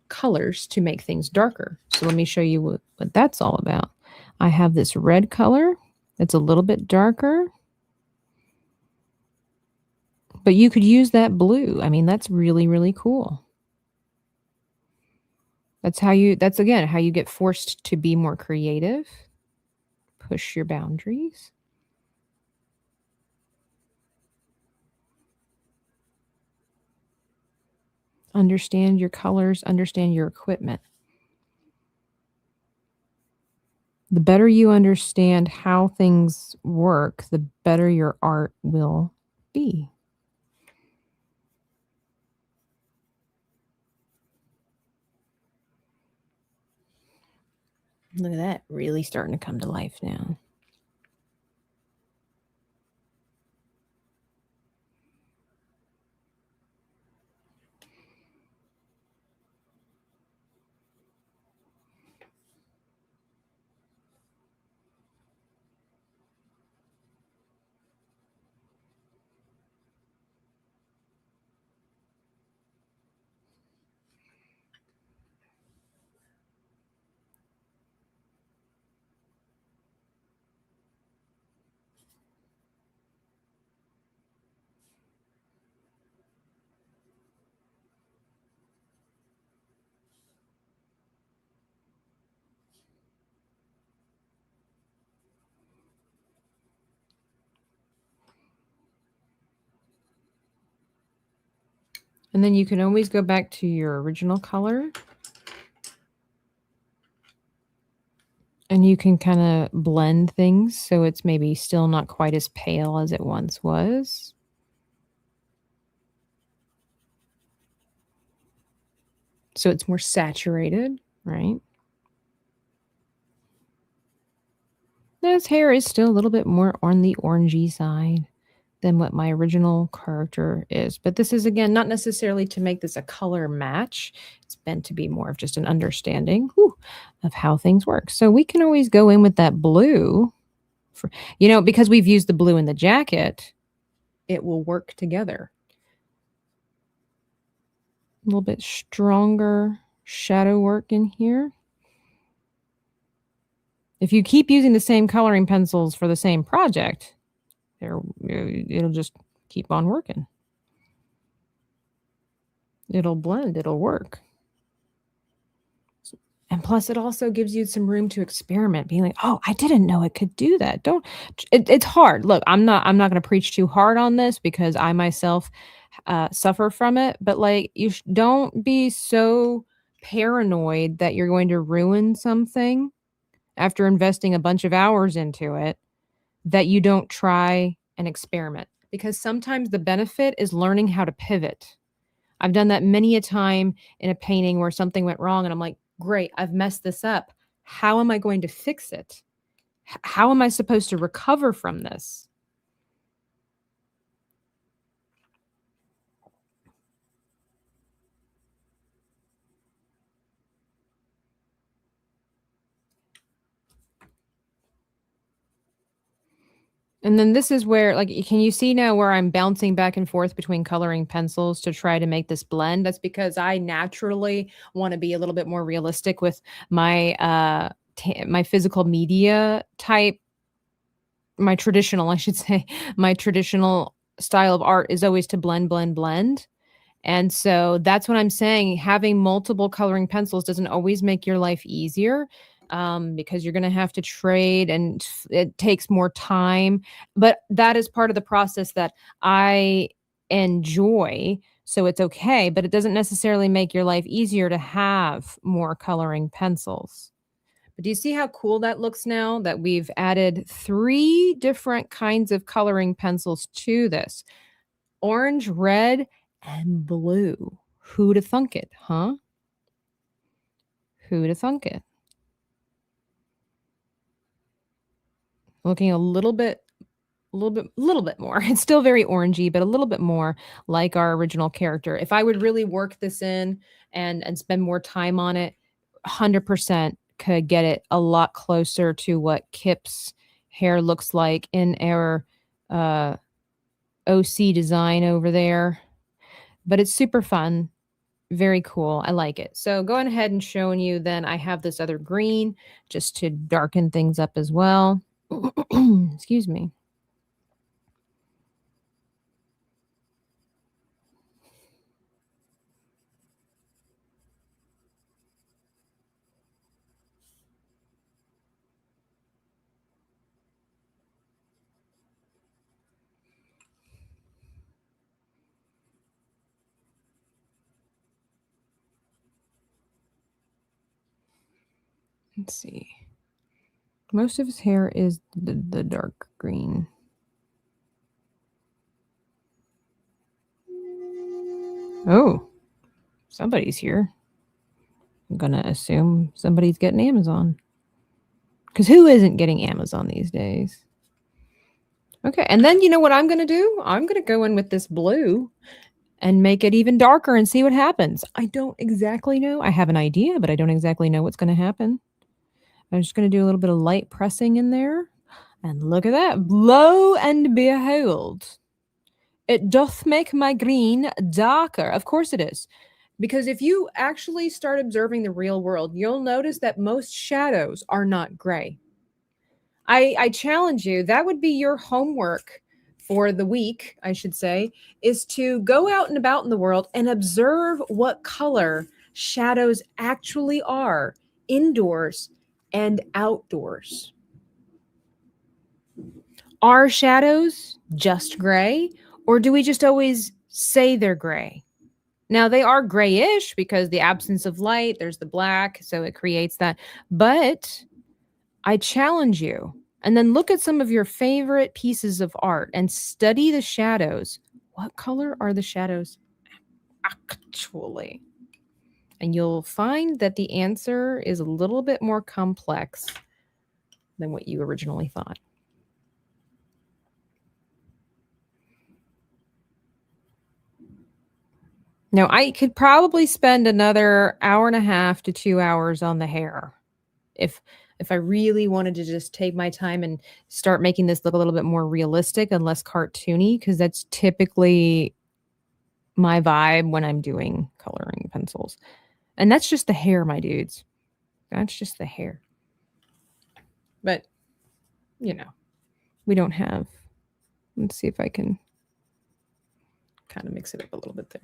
colors to make things darker. So let me show you what that's all about. I have this red color that's a little bit darker, but you could use that blue. I mean, that's really, really cool. That's again, how you get forced to be more creative, push your boundaries. Understand your colors, understand your equipment. The better you understand how things work, the better your art will be. Look at that, really starting to come to life now. And then you can always go back to your original color. And you can kind of blend things so it's maybe still not quite as pale as it once was. So it's more saturated, right? His hair is still a little bit more on the orangey side than what my original character is. But this is, again, not necessarily to make this a color match. It's meant to be more of just an understanding of how things work. So we can always go in with that blue. Because we've used the blue in the jacket, it will work together. A little bit stronger shadow work in here. If you keep using the same coloring pencils for the same project, it'll just keep on working. It'll blend, it'll work. And plus, it also gives you some room to experiment, being like, oh, I didn't know it could do that. It's hard. Look, I'm not going to preach too hard on this because I myself suffer from it. But like, don't be so paranoid that you're going to ruin something after investing a bunch of hours into it that you don't try and experiment. Because sometimes the benefit is learning how to pivot. I've done that many a time in a painting where something went wrong and I'm like, great, I've messed this up. How am I going to fix it? How am I supposed to recover from this? And then this is where, like, can you see now where I'm bouncing back and forth between coloring pencils to try to make this blend? That's because I naturally want to be a little bit more realistic with my my physical media type. My traditional style of art is always to blend, blend, blend. And so that's what I'm saying. Having multiple coloring pencils doesn't always make your life easier. Because you're going to have to trade and it takes more time. But that is part of the process that I enjoy. So it's okay, but it doesn't necessarily make your life easier to have more coloring pencils. But do you see how cool that looks now that we've added 3 different kinds of coloring pencils to this? Orange, red, and blue. Who'd have thunk it, huh? Who'd have thunk it? looking a little bit more. It's still very orangey, but a little bit more like our original character. If I would really work this in and spend more time on it, 100% could get it a lot closer to what Kip's hair looks like in our OC design over there. But it's super fun. Very cool. I like it. So going ahead and showing you then I have this other green just to darken things up as well. Excuse me. Let's see. Most of his hair is the dark green. Oh, somebody's here. I'm going to assume somebody's getting Amazon. Because who isn't getting Amazon these days? Okay, and then you know what I'm going to do? I'm going to go in with this blue and make it even darker and see what happens. I don't exactly know. I have an idea, but I don't exactly know what's going to happen. I'm just going to do a little bit of light pressing in there. And look at that. Lo and behold. It doth make my green darker. Of course it is. Because if you actually start observing the real world, you'll notice that most shadows are not gray. I challenge you, that would be your homework for the week, I should say, is to go out and about in the world and observe what color shadows actually are indoors and outdoors. Are shadows just gray, or do we just always say they're gray? Now, they are grayish because the absence of light, there's the black, so it creates that. But I challenge you, and then look at some of your favorite pieces of art and study the shadows. What color are the shadows actually? And you'll find that the answer is a little bit more complex than what you originally thought. Now, I could probably spend another 1.5 to 2 hours on the hair if I really wanted to just take my time and start making this look a little bit more realistic and less cartoony, because that's typically my vibe when I'm doing coloring pencils. And that's just the hair, my dudes. That's just the hair. But, you know, we don't have... Let's see if I can kind of mix it up a little bit there.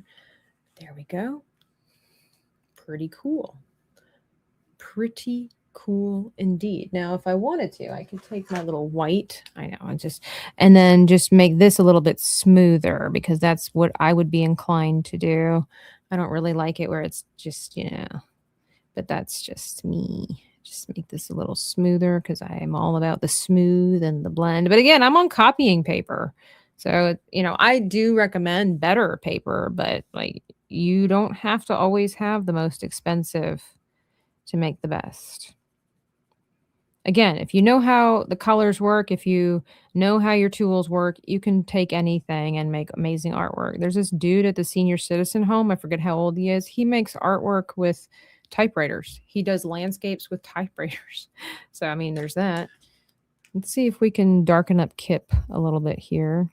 There we go. Pretty cool. Pretty cool indeed. Now, if I wanted to, I could take my little white, and then just make this a little bit smoother, because that's what I would be inclined to do. I don't really like it where it's just, but that's just me. Just make this a little smoother because I am all about the smooth and the blend. But again, I'm on copying paper. So, I do recommend better paper, but like you don't have to always have the most expensive to make the best. Again, if you know how the colors work, if you know how your tools work, you can take anything and make amazing artwork. There's this dude at the senior citizen home. I forget how old he is. He makes artwork with typewriters. He does landscapes with typewriters. So, there's that. Let's see if we can darken up Kip a little bit here,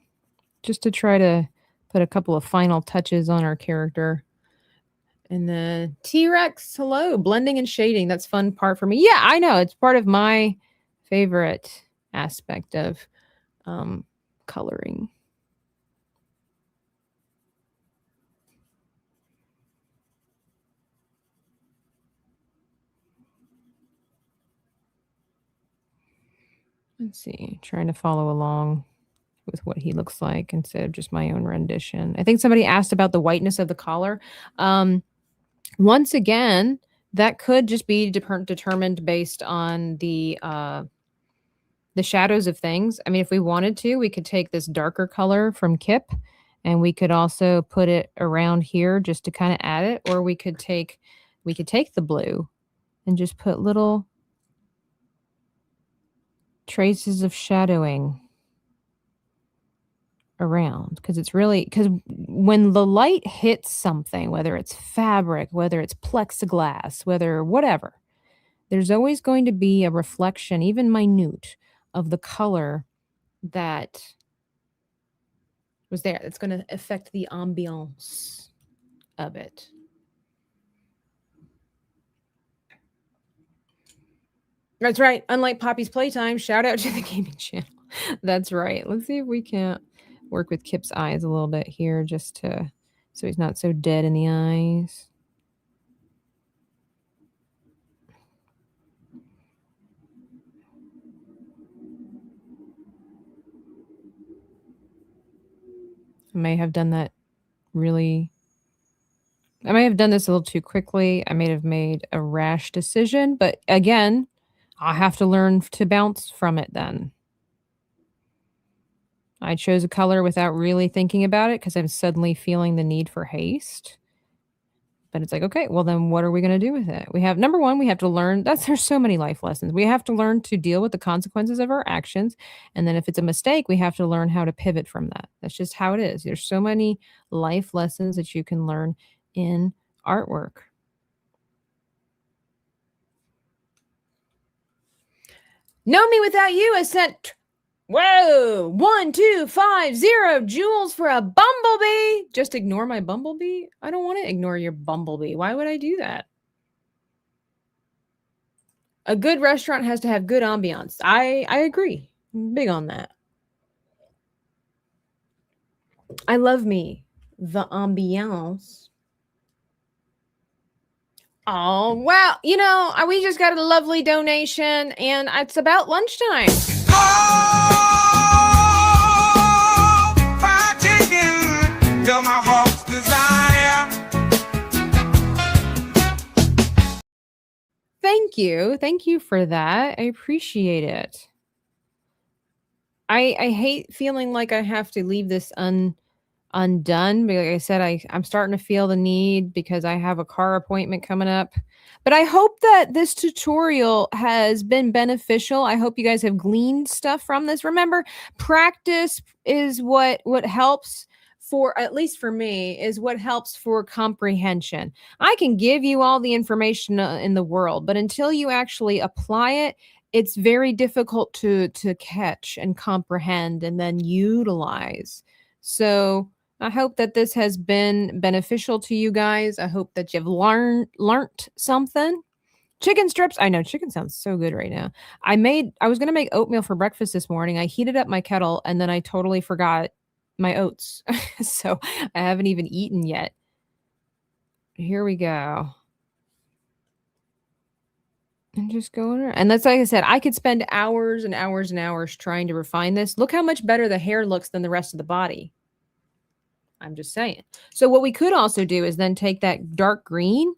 just to try to put a couple of final touches on our character. And the T-Rex, hello, blending and shading. That's fun part for me. Yeah, I know. It's part of my favorite aspect of coloring. Let's see, trying to follow along with what he looks like instead of just my own rendition. I think somebody asked about the whiteness of the collar. Once again, that could just be determined based on the shadows of things. If we wanted to, we could take this darker color from Kip and we could also put it around here just to kind of add it, or we could take the blue and just put little traces of shadowing around, because it's really, because when the light hits something, whether it's fabric, whether it's plexiglass, whether whatever, there's always going to be a reflection, even minute, of the color that was there. It's going to affect the ambiance of it. That's right. Unlike Poppy's Playtime, shout out to the gaming channel. That's right. Let's see if we can't work with Kip's eyes a little bit here, just to, so he's not so dead in the eyes. I may have done that really, I may have done this a little too quickly. I may have made a rash decision, but again, I'll have to learn to bounce from it then. I chose a color without really thinking about it because I'm suddenly feeling the need for haste. But it's like, okay, well then what are we going to do with it? We have, number one, we have to learn, there's so many life lessons. We have to learn to deal with the consequences of our actions. And then if it's a mistake, we have to learn how to pivot from that. That's just how it is. There's so many life lessons that you can learn in artwork. Know me without you, I sent, whoa, 1250 jewels for a bumblebee. Just ignore my bumblebee? I don't want to ignore your bumblebee. Why would I do that? A good restaurant has to have good ambiance. I agree. I'm big on that. I love me the ambiance. Oh, wow. You know, we just got a lovely donation, and it's about lunchtime. Oh, fried chicken, you're my heart's desire. Thank you. Thank you for that. I appreciate it. I hate feeling like I have to leave this undone. But like I said, I'm starting to feel the need because I have a car appointment coming up. But I hope that this tutorial has been beneficial. I hope you guys have gleaned stuff from this. Remember, practice is what helps for, at least for me, is what helps for comprehension. I can give you all the information in the world, but until you actually apply it, it's very difficult to catch and comprehend and then utilize. So I hope that this has been beneficial to you guys. I hope that you've learned something. Chicken strips. I know chicken sounds so good right now. I was going to make oatmeal for breakfast this morning. I heated up my kettle and then I totally forgot my oats. So I haven't even eaten yet. Here we go. And just going around. And that's, like I said, I could spend hours and hours and hours trying to refine this. Look how much better the hair looks than the rest of the body. I'm just saying. So what we could also do is then take that dark green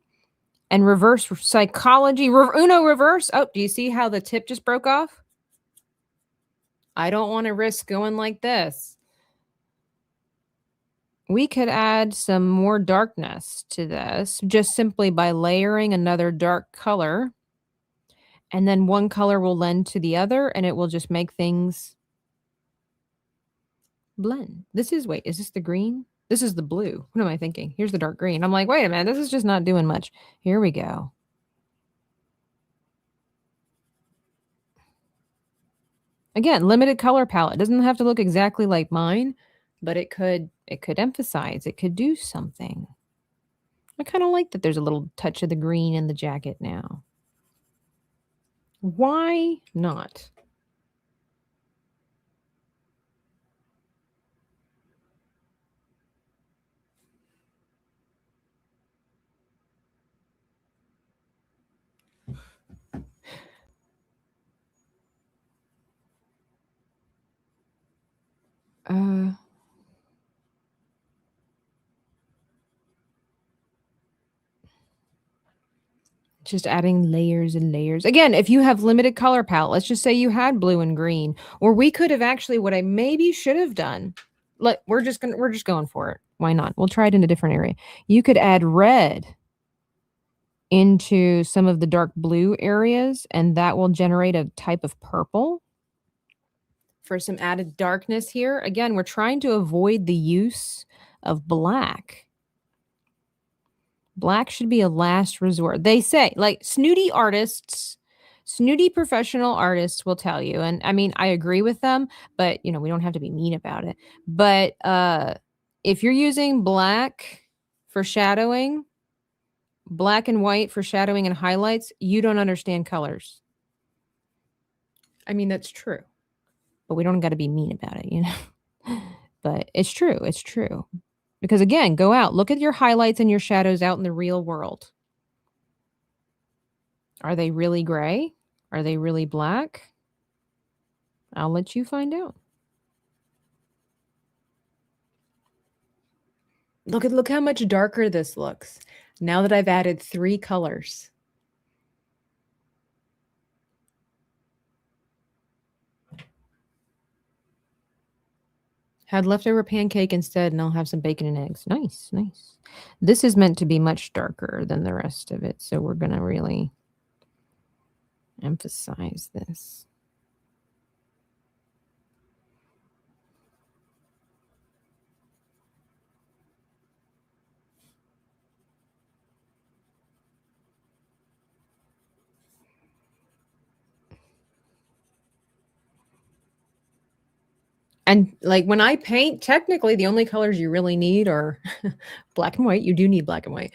and reverse psychology. Uno reverse. Oh, do you see how the tip just broke off? I don't want to risk going like this. We could add some more darkness to this just simply by layering another dark color. And then one color will lend to the other and it will just make things blend. This is, wait, is this the green? This is the blue. What am I thinking? Here's the dark green. I'm like, wait a minute, this is just not doing much. Here we go. Again, limited color palette. It doesn't have to look exactly like mine, but it could emphasize, it could do something. I kind of like that there's a little touch of the green in the jacket now. Why not? Just adding layers and layers. Again, if you have limited color palette, let's just say you had blue and green, or we could have actually, what I maybe should have done, like we're just going for it. Why not? We'll try it in a different area. You could add red into some of the dark blue areas, and that will generate a type of purple. for some added darkness here. Again, we're trying to avoid the use of black. Black should be a last resort. They say, like, snooty professional artists will tell you, and I mean, I agree with them, but you know, we don't have to be mean about it. But if you're using black for shadowing, black and white for shadowing and highlights, you don't understand colors. I mean, that's true, but we don't got to be mean about it, you know. But it's true. It's true. Because again, go out, look at your highlights and your shadows out in the real world. Are they really gray? Are they really black? I'll let you find out. Look how much darker this looks now that I've added 3 colors. Had leftover pancake instead, and I'll have some bacon and eggs. Nice, nice. This is meant to be much darker than the rest of it, so we're going to really emphasize this. And like when I paint, technically the only colors you really need are black and white. You do need black and white,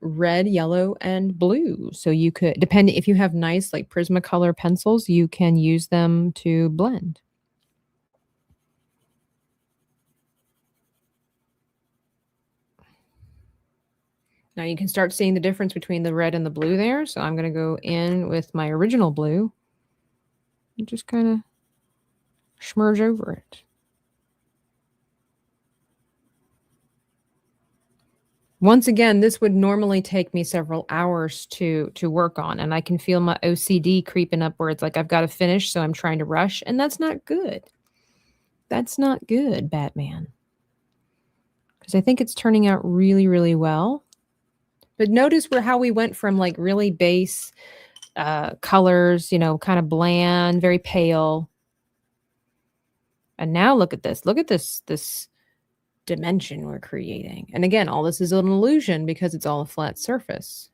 red, yellow, and blue. So you could, depending if you have nice like Prismacolor pencils, you can use them to blend. Now you can start seeing the difference between the red and the blue there. So I'm going to go in with my original blue and just kind of smudge over it. Once again, this would normally take me several hours to work on, and I can feel my OCD creeping up where it's like I've got to finish, so I'm trying to rush, and that's not good. That's not good, Batman. Because I think it's turning out really, really well. But notice how we went from like really base colors, you know, kind of bland, very pale. And now look at this. Look at this dimension we're creating. And again, all this is an illusion because it's all a flat surface.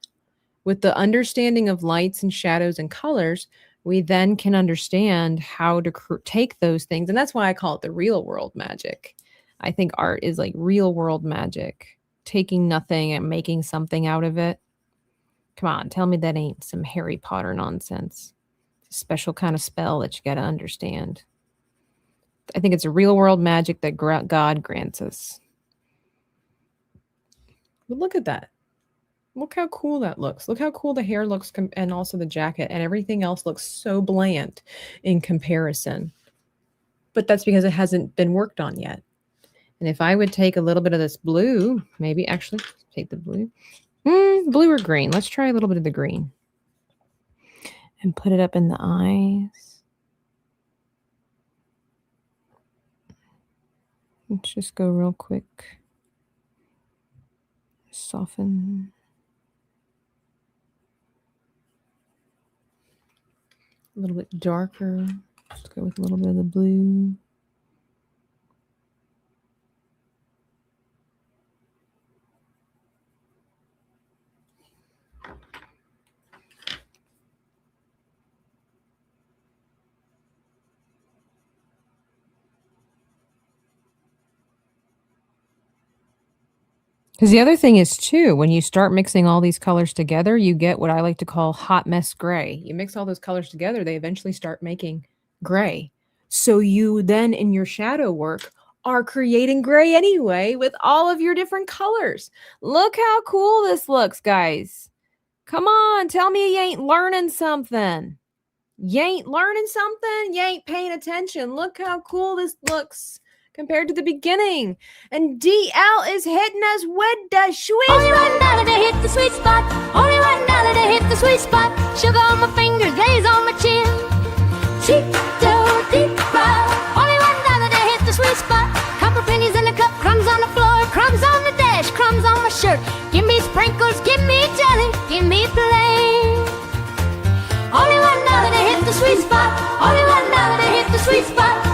With the understanding of lights and shadows and colors, we then can understand how to take those things. And that's why I call it the real world magic. I think art is like real world magic, taking nothing and making something out of it. Come on, tell me that ain't some Harry Potter nonsense. It's a special kind of spell that you got to understand. I think it's a real world magic that God grants us. But look at that. Look how cool that looks. Look how cool the hair looks and also the jacket, and everything else looks so bland in comparison. But that's because it hasn't been worked on yet. And if I would take a little bit of this blue, maybe actually take the blue. Blue or green. Let's try a little bit of the green. And put it up in the eyes. Let's just go real quick. Soften. A little bit darker. Just go with a little bit of the blue. Because the other thing is, too, when you start mixing all these colors together, you get what I like to call hot mess gray. You mix all those colors together, they eventually start making gray. So you then, in your shadow work, are creating gray anyway with all of your different colors. Look how cool this looks, guys. Come on, tell me you ain't learning something. You ain't learning something? You ain't paying attention. Look how cool this looks compared to the beginning. And DL is hitting us with the sweet Only $1 to hit the sweet spot. Only $1 to hit the sweet spot. Sugar on my fingers, glaze on my chin. Chito deep fry. Only $1 to hit the sweet spot. Copper pennies in the cup, crumbs on the floor, crumbs on the dash, crumbs on my shirt. Give me sprinkles, give me jelly, give me plain. Only $1 to hit the sweet spot. Only $1 to hit the sweet spot.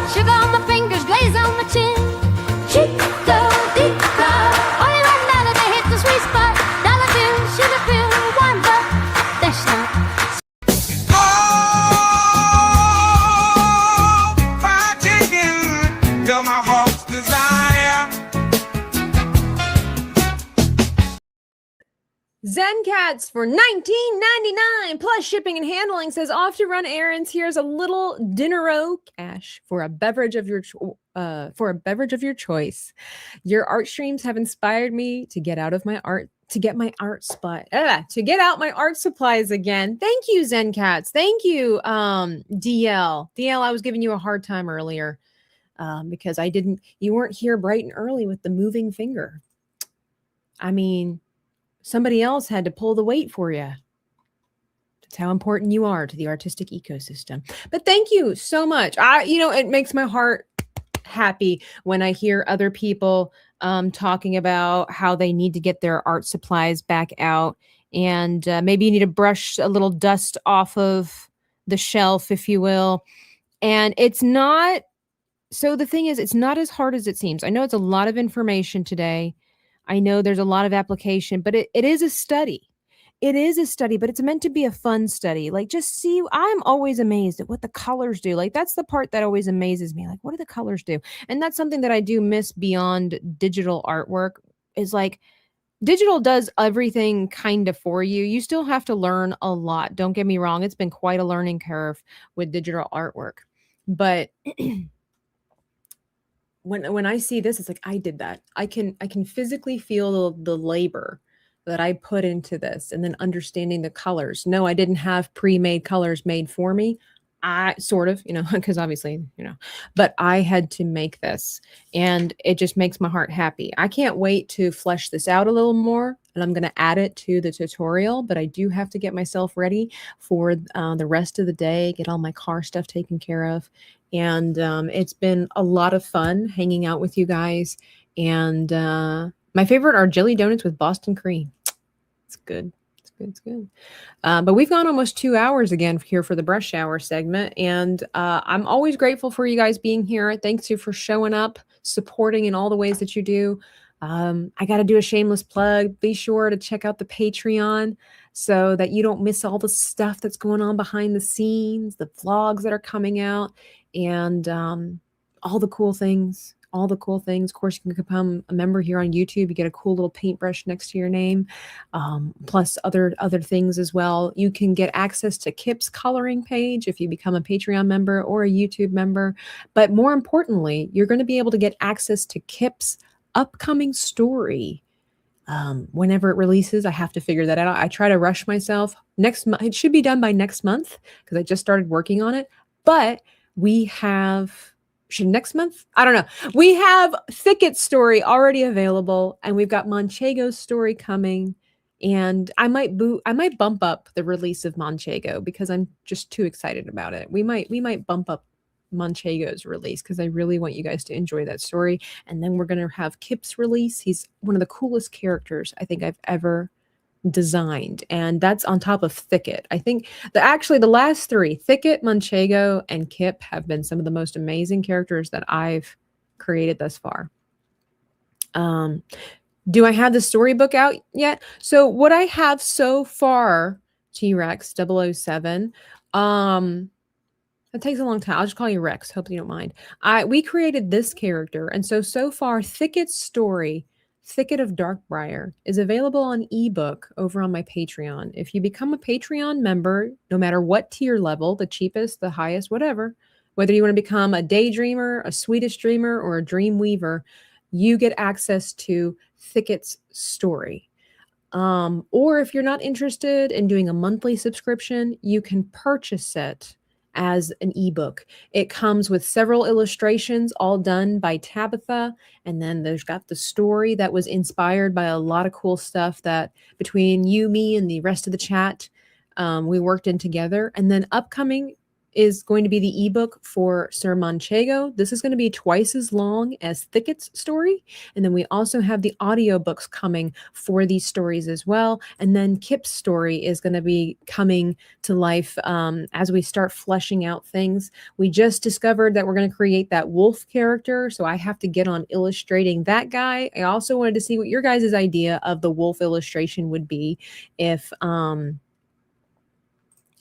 ZenCats for $19.99 plus shipping and handling says off to run errands. Here's a little dinero cash for a beverage of your choice. Your art streams have inspired me to get out my art supplies again. Thank you, ZenCats. Thank you, DL. DL, I was giving you a hard time earlier because you weren't here bright and early with the moving finger. I mean, somebody else had to pull the weight for you. That's how important you are to the artistic ecosystem. But thank you so much. It makes my heart happy when I hear other people talking about how they need to get their art supplies back out. And maybe you need to brush a little dust off of the shelf, if you will. And it's not, so the thing is, it's not as hard as it seems. I know it's a lot of information today. I know there's a lot of application, but it is a study. It is a study, but it's meant to be a fun study. Like, just see, I'm always amazed at what the colors do. Like, that's the part that always amazes me. Like, what do the colors do? And that's something that I do miss beyond digital artwork, is like, digital does everything kind of for you. You still have to learn a lot. Don't get me wrong. It's been quite a learning curve with digital artwork. But when I see this, it's like, I did that. I can physically feel the labor that I put into this, and then understanding the colors. No, I didn't have pre-made colors made for me. I sort of, because obviously, but I had to make this, and it just makes my heart happy. I can't wait to flesh this out a little more, and I'm going to add it to the tutorial, but I do have to get myself ready for the rest of the day, get all my car stuff taken care of. And it's been a lot of fun hanging out with you guys. And my favorite are jelly donuts with Boston cream. It's good. It's good. But we've gone almost 2 hours again here for the brush shower segment. And I'm always grateful for you guys being here. Thanks you for showing up, supporting in all the ways that you do. I got to do a shameless plug. Be sure to check out the Patreon so that you don't miss all the stuff that's going on behind the scenes, the vlogs that are coming out, and all the cool things. Of course, you can become a member here on YouTube. You get a cool little paintbrush next to your name, plus other things as well. You can get access to Kip's coloring page if you become a Patreon member or a YouTube member. But more importantly, you're going to be able to get access to Kip's upcoming story. Whenever it releases, I have to figure that out. I try to rush myself. Next month, it should be done by next month because I just started working on it. But we have... next month? I don't know. We have Thicket's story already available, and we've got Manchego's story coming. And I might bump up the release of Manchego because I'm just too excited about it. We might bump up Manchego's release because I really want you guys to enjoy that story. And then we're gonna have Kip's release. He's one of the coolest characters I think I've ever designed, and that's on top of Thicket. I think the last three, Thicket, Manchego, and Kip, have been some of the most amazing characters that I've created thus far. Do I have the storybook out yet? So what I have so far, T-Rex 007, that takes a long time. I'll just call you Rex. Hope you don't mind. We created this character, and so far, Thicket's story, Thicket of Darkbriar, is available on ebook over on my Patreon. If you become a Patreon member, no matter what tier level, the cheapest, the highest, whatever, whether you want to become a daydreamer, a Swedish dreamer, or a dream weaver, you get access to Thicket's story. Or if you're not interested in doing a monthly subscription, you can purchase it as an ebook. It comes with several illustrations, all done by Tabitha, and then there's got the story that was inspired by a lot of cool stuff that between you, me, and the rest of the chat, we worked in together. And then upcoming is going to be the ebook for Sir Manchego. This is going to be twice as long as Thicket's story. And then we also have the audiobooks coming for these stories as well. And then Kip's story is going to be coming to life as we start fleshing out things. We just discovered that we're going to create that wolf character, so I have to get on illustrating that guy. I also wanted to see what your guys' idea of the wolf illustration would be if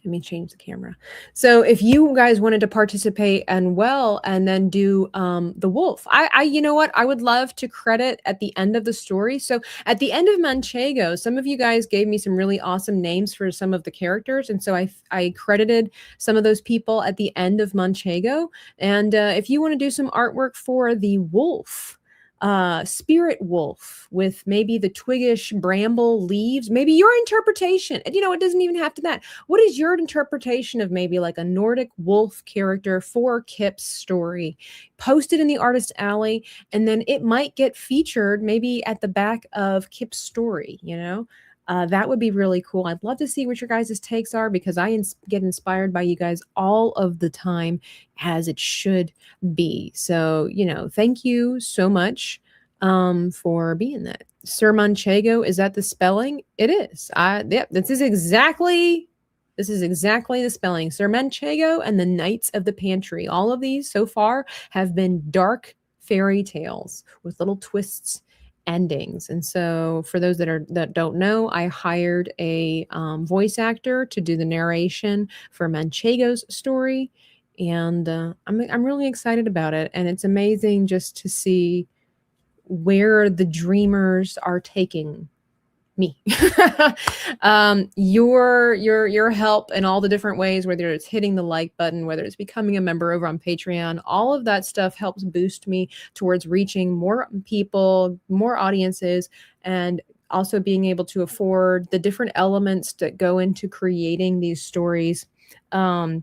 Let me change the camera. So if you guys wanted to participate and then do the wolf, you know what? I would love to credit at the end of the story. So at the end of Manchego, some of you guys gave me some really awesome names for some of the characters. And so I credited some of those people at the end of Manchego. And if you want to do some artwork for the wolf, spirit wolf with maybe the twiggish bramble leaves, maybe your interpretation, and it doesn't even have to that. What is your interpretation of maybe like a Nordic wolf character for Kip's story? Post it in the Artist Alley, and then it might get featured maybe at the back of Kip's story, that would be really cool. I'd love to see what your guys' takes are, because I get inspired by you guys all of the time, as it should be. So, thank you so much for being that. Sir Manchego, is that the spelling? It is. Yep, this is exactly the spelling. Sir Manchego and the Knights of the Pantry. All of these so far have been dark fairy tales with little twists endings. And so for those that don't know, I hired a voice actor to do the narration for Manchego's story, and I'm really excited about it. And it's amazing just to see where the dreamers are taking me. Your help in all the different ways, whether it's hitting the like button, whether it's becoming a member over on Patreon, all of that stuff helps boost me towards reaching more people, more audiences, and also being able to afford the different elements that go into creating these stories. And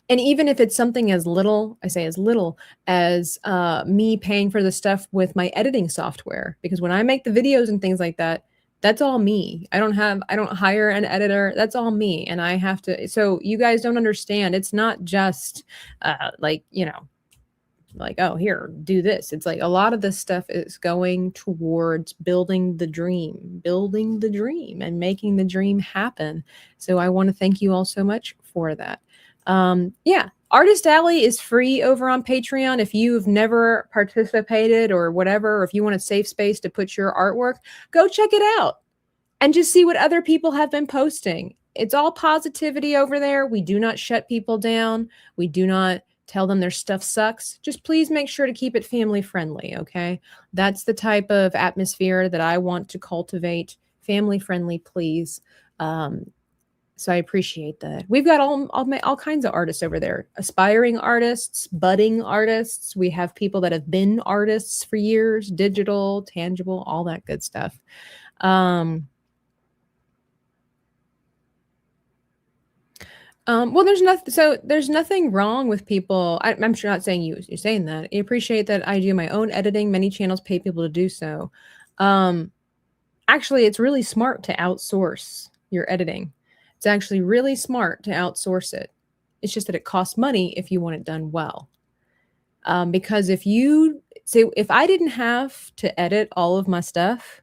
even if it's something as little, I say as little as me paying for the stuff with my editing software, because when I make the videos and things like that, that's all me. I don't hire an editor. That's all me. And I have to, so you guys don't understand. It's not just like, oh, here, do this. It's like a lot of this stuff is going towards building the dream and making the dream happen. So I want to thank you all so much for that. Yeah, Artist Alley is free over on Patreon. If you've never participated or whatever, or if you want a safe space to put your artwork, go check it out and just see what other people have been posting. It's all positivity over there. We do not shut people down. We do not tell them their stuff sucks. Just please make sure to keep it family friendly, okay? That's the type of atmosphere that I want to cultivate. Family friendly, please. So I appreciate that. We've got all kinds of artists over there. Aspiring artists, budding artists. We have people that have been artists for years, digital, tangible, all that good stuff. Well, there's nothing wrong with people. I'm sure not saying you're saying that. I appreciate that I do my own editing. Many channels pay people to do so. Actually, it's really smart to outsource your editing. It's actually really smart to outsource it. It's just that it costs money if you want it done well. Because if I didn't have to edit all of my stuff,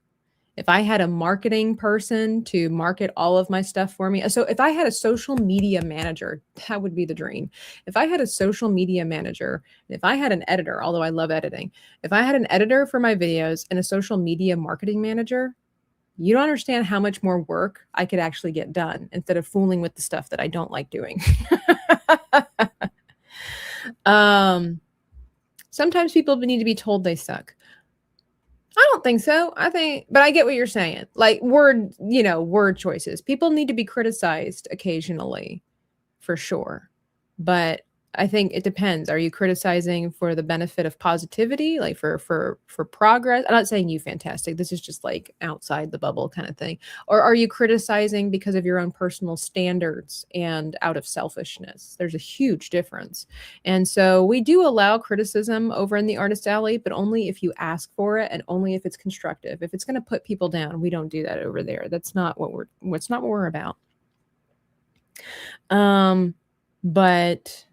if I had a marketing person to market all of my stuff for me, so if I had a social media manager, that would be the dream. If I had a social media manager, if I had an editor, although I love editing, if I had an editor for my videos and a social media marketing manager, you don't understand how much more work I could actually get done instead of fooling with the stuff that I don't like doing. Sometimes people need to be told they suck. I don't think so. But I get what you're saying. Like word choices. People need to be criticized occasionally, for sure. But I think it depends. Are you criticizing for the benefit of positivity, like for progress? I'm not saying you fantastic. This is just like outside the bubble kind of thing. Or are you criticizing because of your own personal standards and out of selfishness? There's a huge difference. And so we do allow criticism over in the Artist Alley, but only if you ask for it and only if it's constructive. If it's going to put people down, we don't do that over there. That's not what we're about. But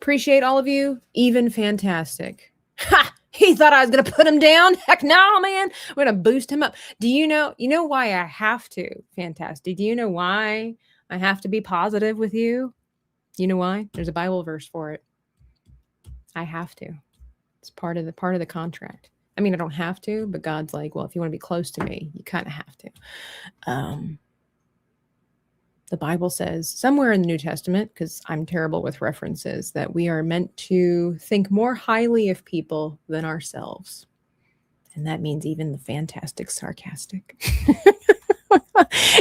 appreciate all of you. Even fantastic. Ha! He thought I was going to put him down. Heck no, man. We're going to boost him up. Do you know why I have to? Fantastic. Do you know why I have to be positive with you? You know why? There's a Bible verse for it. I have to. It's part of the contract. I mean, I don't have to, but God's like, well, if you want to be close to me, you kind of have to. the Bible says somewhere in the New Testament, because I'm terrible with references, that we are meant to think more highly of people than ourselves. And that means even the fantastic sarcastic.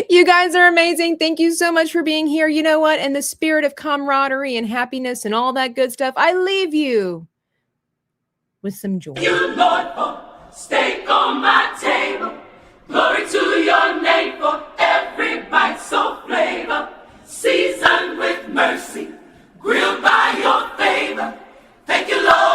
You guys are amazing. Thank you so much for being here. You know what? In the spirit of camaraderie and happiness and all that good stuff, I leave you with some joy. You, Lord, for steak on my table. Glory to your name for every bite so flavor. Seasoned with mercy, grilled by your favor. Thank you, Lord.